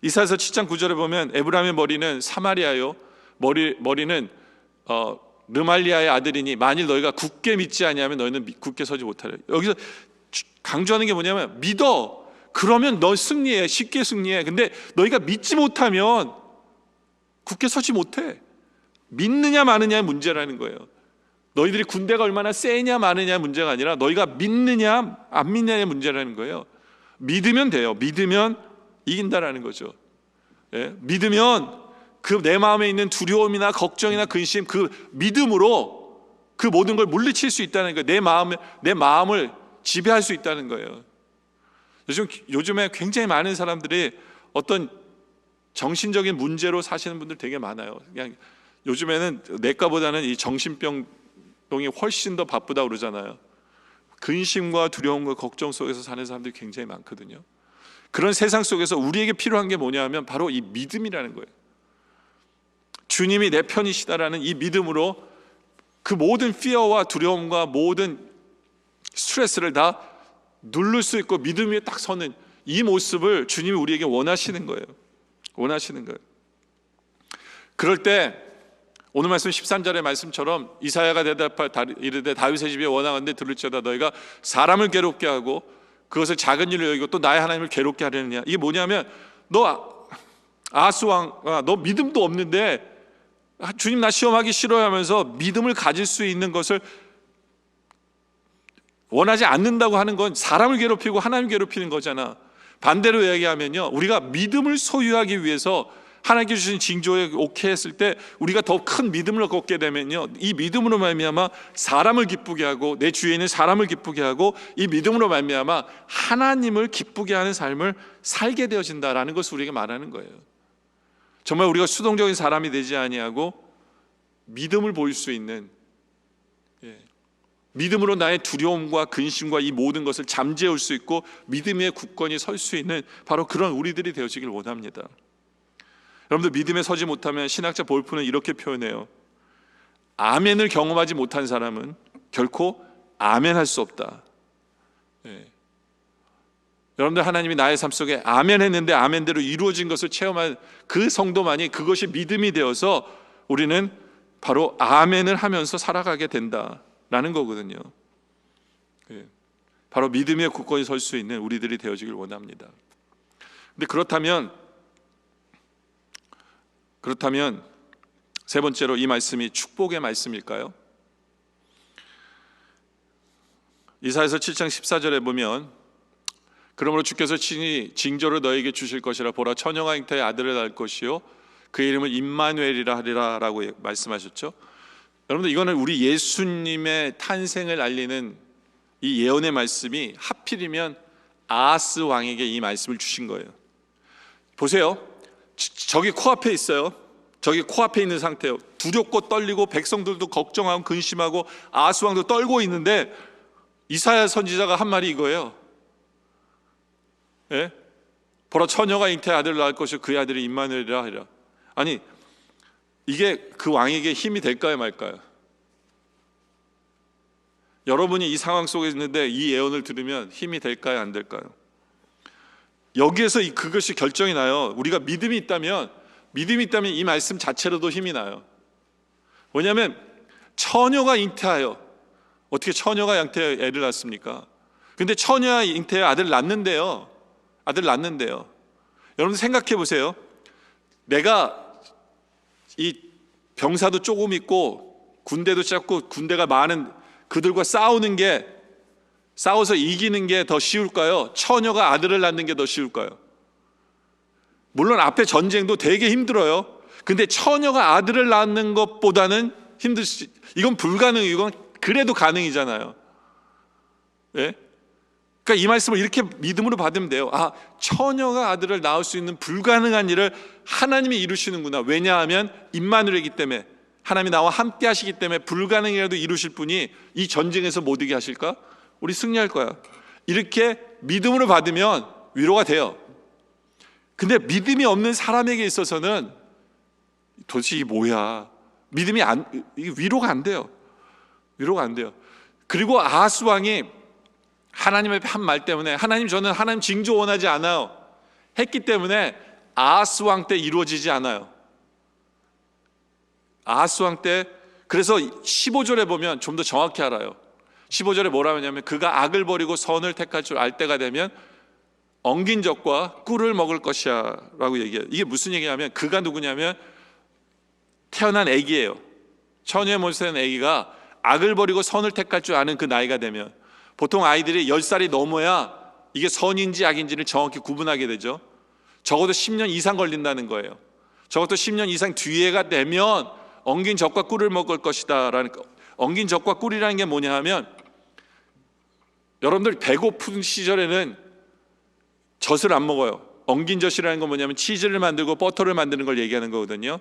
[SPEAKER 3] 이사야서 7장 9절에 보면 에브라임의 머리는 사마리아요, 머리는 르말리아의 아들이니 만일 너희가 굳게 믿지 아니하면 너희는 굳게 서지 못하리라. 여기서 강조하는 게 뭐냐면 믿어. 그러면 너 승리해. 쉽게 승리해. 근데 너희가 믿지 못하면 굳게 서지 못해. 믿느냐 마느냐의 문제라는 거예요. 너희들이 군대가 얼마나 세냐 마느냐의 문제가 아니라 너희가 믿느냐 안 믿느냐의 문제라는 거예요. 믿으면 돼요. 믿으면 이긴다라는 거죠. 예? 믿으면 그 내 마음에 있는 두려움이나 걱정이나 근심, 그 믿음으로 그 모든 걸 물리칠 수 있다는 거예요. 내 마음을 지배할 수 있다는 거예요. 요즘에 굉장히 많은 사람들이 어떤 정신적인 문제로 사시는 분들 되게 많아요. 그냥 요즘에는 내과보다는 이 정신병동이 훨씬 더 바쁘다 그러잖아요. 근심과 두려움과 걱정 속에서 사는 사람들이 굉장히 많거든요. 그런 세상 속에서 우리에게 필요한 게 뭐냐 하면 바로 이 믿음이라는 거예요. 주님이 내 편이시다라는 이 믿음으로 그 모든 피어와 두려움과 모든 스트레스를 다 누를 수 있고 믿음 위에 딱 서는 이 모습을 주님이 우리에게 원하시는 거예요. 원하시는 거예요. 그럴 때 오늘 말씀 13절의 말씀처럼 이사야가 대답할 이르되 다윗의 집에 원하건대 들을지어다 너희가 사람을 괴롭게 하고 그것을 작은 일로 여기고 또 나의 하나님을 괴롭게 하려느냐. 이게 뭐냐면 너 아하스왕 너 믿음도 없는데 주님 나 시험하기 싫어하면서 믿음을 가질 수 있는 것을 원하지 않는다고 하는 건 사람을 괴롭히고 하나님을 괴롭히는 거잖아. 반대로 얘기하면요, 우리가 믿음을 소유하기 위해서 하나님께 주신 징조에 오케이 했을 때 우리가 더 큰 믿음을 얻게 되면요, 이 믿음으로 말미암아 사람을 기쁘게 하고 내 주위에 있는 사람을 기쁘게 하고 이 믿음으로 말미암아 하나님을 기쁘게 하는 삶을 살게 되어진다라는 것을 우리에게 말하는 거예요. 정말 우리가 수동적인 사람이 되지 아니하고 믿음을 보일 수 있는, 믿음으로 나의 두려움과 근심과 이 모든 것을 잠재울 수 있고 믿음의 굳건히 설 수 있는 바로 그런 우리들이 되어지길 원합니다. 여러분들 믿음에 서지 못하면 신학자 볼프는 이렇게 표현해요. 아멘을 경험하지 못한 사람은 결코 아멘할 수 없다. 여러분들 하나님이 나의 삶 속에 아멘 했는데 아멘대로 이루어진 것을 체험한 그 성도만이 그것이 믿음이 되어서 우리는 바로 아멘을 하면서 살아가게 된다라는 거거든요. 바로 믿음의 굳건히 설 수 있는 우리들이 되어지길 원합니다. 근데 그렇다면 세 번째로 이 말씀이 축복의 말씀일까요? 이사야서 7장 14절에 보면 그러므로 주께서 친히 징조를 너에게 주실 것이라 보라 처녀가 잉태의 아들을 낳을 것이요 그 이름을 임마누엘이라 하리라 라고 말씀하셨죠. 여러분들 이거는 우리 예수님의 탄생을 알리는 이 예언의 말씀이 하필이면 아하스 왕에게 이 말씀을 주신 거예요. 보세요. 저기 코앞에 있어요. 저기 코앞에 있는 상태예요. 두렵고 떨리고 백성들도 걱정하고 근심하고 아하스 왕도 떨고 있는데 이사야 선지자가 한 말이 이거예요. 보라 처녀가 잉태의 아들을 낳을 것이요 그의 아들이 임마누엘이라 하리라. 아니 이게 그 왕에게 힘이 될까요 말까요? 여러분이 이 상황 속에 있는데 이 예언을 들으면 힘이 될까요 안 될까요? 여기에서 그것이 결정이 나요. 우리가 믿음이 있다면 이 말씀 자체로도 힘이 나요. 왜냐하면 처녀가 잉태하여, 어떻게 처녀가 잉태하여 애를 낳습니까? 근데 처녀가 잉태하여 아들을 낳는데요. 여러분 생각해 보세요. 내가 이 병사도 조금 있고 군대도 작고 군대가 많은 그들과 싸워서 이기는 게 더 쉬울까요? 처녀가 아들을 낳는 게 더 쉬울까요? 물론 앞에 전쟁도 되게 힘들어요. 근데 처녀가 아들을 낳는 것보다는 이건 불가능해요. 이건 그래도 가능이잖아요. 그러니까 이 말씀을 이렇게 믿음으로 받으면 돼요. 아, 처녀가 아들을 낳을 수 있는 불가능한 일을 하나님이 이루시는구나. 왜냐하면 임마누엘이기 때문에, 하나님이 나와 함께 하시기 때문에 불가능이라도 이루실 분이 이 전쟁에서 못 이기게 하실까? 우리 승리할 거야. 이렇게 믿음으로 받으면 위로가 돼요. 근데 믿음이 없는 사람에게 있어서는 도대체 이게 뭐야? 이게 위로가 안 돼요. 그리고 아하스 왕이 하나님 앞에 한 말 때문에 하나님 저는 하나님 징조 원하지 않아요 했기 때문에 아하스 왕 때 이루어지지 않아요. 아하스 왕 때, 그래서 15절에 보면 좀 더 정확히 알아요. 15절에 뭐라 하냐면 그가 악을 버리고 선을 택할 줄 알 때가 되면 엉긴 젖과 꿀을 먹을 것이야 라고 얘기해요. 이게 무슨 얘기냐면 그가 누구냐면 태어난 아기예요. 처녀의 모습의 아기가 악을 버리고 선을 택할 줄 아는 그 나이가 되면, 보통 아이들이 10살이 넘어야 이게 선인지 악인지를 정확히 구분하게 되죠. 적어도 10년 이상 걸린다는 거예요. 적어도 10년 이상 뒤에가 되면 엉긴 젖과 꿀을 먹을 것이다 라는 거. 엉긴 젖과 꿀이라는 게 뭐냐 하면, 여러분들 배고픈 시절에는 젖을 안 먹어요. 엉긴 젖이라는 건 뭐냐면 치즈를 만들고 버터를 만드는 걸 얘기하는 거거든요.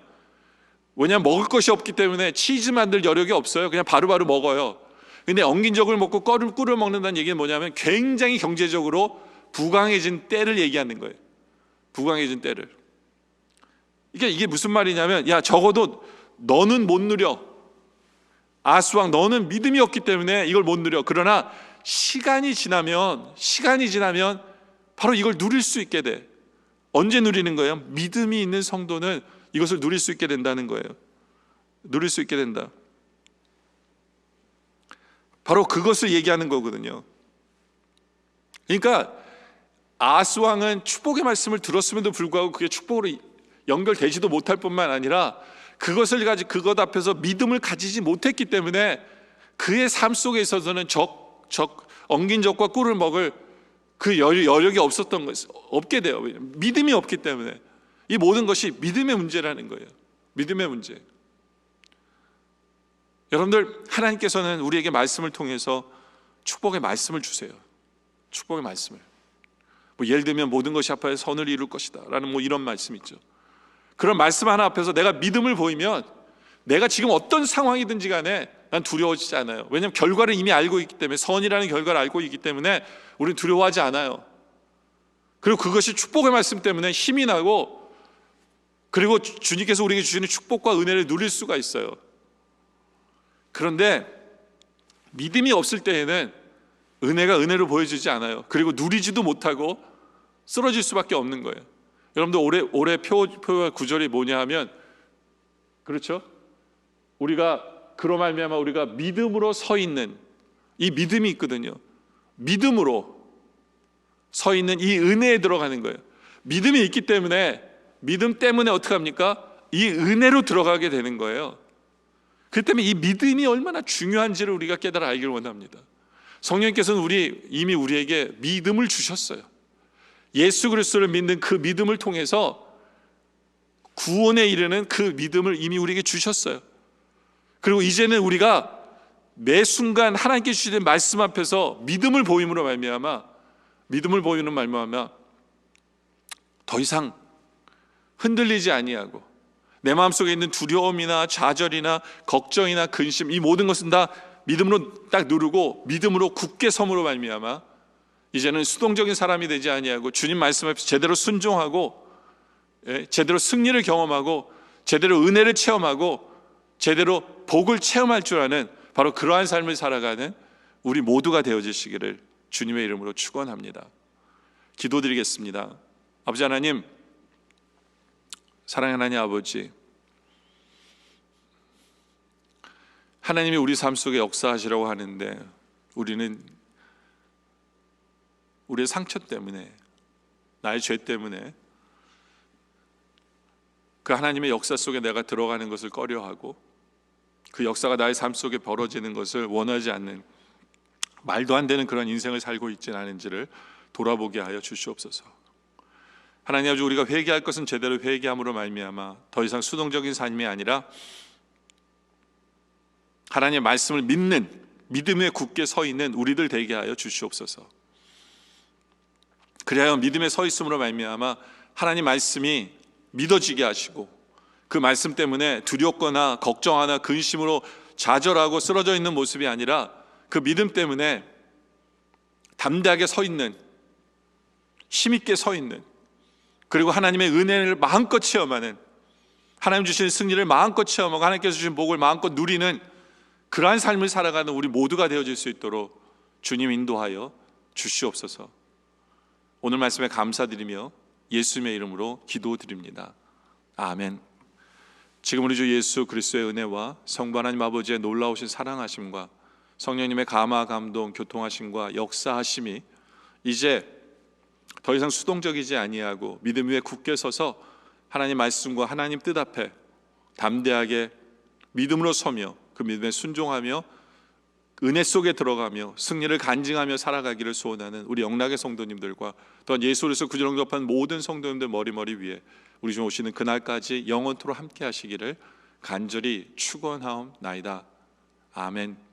[SPEAKER 3] 왜냐하면 먹을 것이 없기 때문에 치즈 만들 여력이 없어요. 그냥 바로바로 먹어요. 근데 엉긴 적을 먹고 꿀을 먹는다는 얘기는 뭐냐면 굉장히 경제적으로 부강해진 때를 얘기하는 거예요. 부강해진 때를. 이게 무슨 말이냐면, 야, 적어도 너는 못 누려. 아스왕, 너는 믿음이 없기 때문에 이걸 못 누려. 그러나 시간이 지나면 바로 이걸 누릴 수 있게 돼. 언제 누리는 거예요? 믿음이 있는 성도는 이것을 누릴 수 있게 된다는 거예요. 누릴 수 있게 된다. 바로 그것을 얘기하는 거거든요. 그러니까 아하스 왕은 축복의 말씀을 들었음에도 불구하고 그게 축복으로 연결되지도 못할 뿐만 아니라 그것을 가지고 그것 앞에서 믿음을 가지지 못했기 때문에 그의 삶 속에 있어서는 엉긴 적과 꿀을 먹을 그 여력이 없었던 것이 없게 돼요. 믿음이 없기 때문에. 이 모든 것이 믿음의 문제라는 거예요. 믿음의 문제. 여러분들, 하나님께서는 우리에게 말씀을 통해서 축복의 말씀을 주세요. 축복의 말씀을. 예를 들면 모든 것이 합하여 선을 이룰 것이다 라는 이런 말씀 있죠. 그런 말씀 하나 앞에서 내가 믿음을 보이면 내가 지금 어떤 상황이든지 간에 난 두려워지지 않아요. 왜냐하면 결과를 이미 알고 있기 때문에, 선이라는 결과를 알고 있기 때문에 우리는 두려워하지 않아요. 그리고 그것이 축복의 말씀 때문에 힘이 나고, 그리고 주님께서 우리에게 주시는 축복과 은혜를 누릴 수가 있어요. 그런데 믿음이 없을 때에는 은혜가 은혜로 보여지지 않아요. 그리고 누리지도 못하고 쓰러질 수밖에 없는 거예요. 여러분들, 올해 표와 구절이 뭐냐 하면, 그렇죠? 우리가 그로 말미암아 우리가 믿음으로 서 있는 이 믿음이 있거든요. 믿음으로 서 있는 이 은혜에 들어가는 거예요. 믿음이 있기 때문에, 믿음 때문에 어떻게 합니까? 이 은혜로 들어가게 되는 거예요. 그 때문에 이 믿음이 얼마나 중요한지를 우리가 깨달아 알기를 원합니다. 성령님께서는 이미 우리에게 믿음을 주셨어요. 예수 그리스도를 믿는 그 믿음을 통해서 구원에 이르는 그 믿음을 이미 우리에게 주셨어요. 그리고 이제는 우리가 매 순간 하나님께 주시는 말씀 앞에서 믿음을 보임으로 말미암아 더 이상 흔들리지 아니하고, 내 마음속에 있는 두려움이나 좌절이나 걱정이나 근심, 이 모든 것은 다 믿음으로 딱 누르고 믿음으로 굳게 섬으로 말미암아 이제는 수동적인 사람이 되지 아니하고 주님 말씀 앞에서 제대로 순종하고, 제대로 승리를 경험하고, 제대로 은혜를 체험하고, 제대로 복을 체험할 줄 아는 바로 그러한 삶을 살아가는 우리 모두가 되어지시기를 주님의 이름으로 축원합니다. 기도드리겠습니다. 아버지 하나님, 사랑하는 하나님 아버지, 하나님이 우리 삶 속에 역사하시려고 하는데 우리는 우리의 상처 때문에, 나의 죄 때문에 그 하나님의 역사 속에 내가 들어가는 것을 꺼려하고, 그 역사가 나의 삶 속에 벌어지는 것을 원하지 않는, 말도 안 되는 그런 인생을 살고 있지는 않은지를 돌아보게 하여 주시옵소서. 하나님 아버지, 우리가 회개할 것은 제대로 회개함으로 말미암아 더 이상 수동적인 삶이 아니라 하나님의 말씀을 믿는, 믿음에 굳게 서 있는 우리들 되게 하여 주시옵소서. 그래야 믿음에 서 있음으로 말미암아 하나님 말씀이 믿어지게 하시고, 그 말씀 때문에 두렵거나 걱정하나 근심으로 좌절하고 쓰러져 있는 모습이 아니라 그 믿음 때문에 담대하게 서 있는, 힘있게 서 있는, 그리고 하나님의 은혜를 마음껏 체험하는, 하나님 주시는 승리를 마음껏 체험하고 하나님께서 주신 복을 마음껏 누리는 그러한 삶을 살아가는 우리 모두가 되어질 수 있도록 주님 인도하여 주시옵소서. 오늘 말씀에 감사드리며 예수님의 이름으로 기도드립니다. 아멘. 지금 우리 주 예수 그리스도의 은혜와 성부 하나님 아버지의 놀라우신 사랑하심과 성령님의 감화 감동 교통하심과 역사하심이 이제 더 이상 수동적이지 아니하고 믿음 위에 굳게 서서 하나님 말씀과 하나님 뜻 앞에 담대하게 믿음으로 서며 그 믿음에 순종하며 은혜 속에 들어가며 승리를 간증하며 살아가기를 소원하는 우리 영락의 성도님들과 또한 예수 그리스도 구주를 영접한 모든 성도님들 머리머리 위에 우리 주 오시는 그날까지 영원토록 함께 하시기를 간절히 축원하옵나이다. 아멘.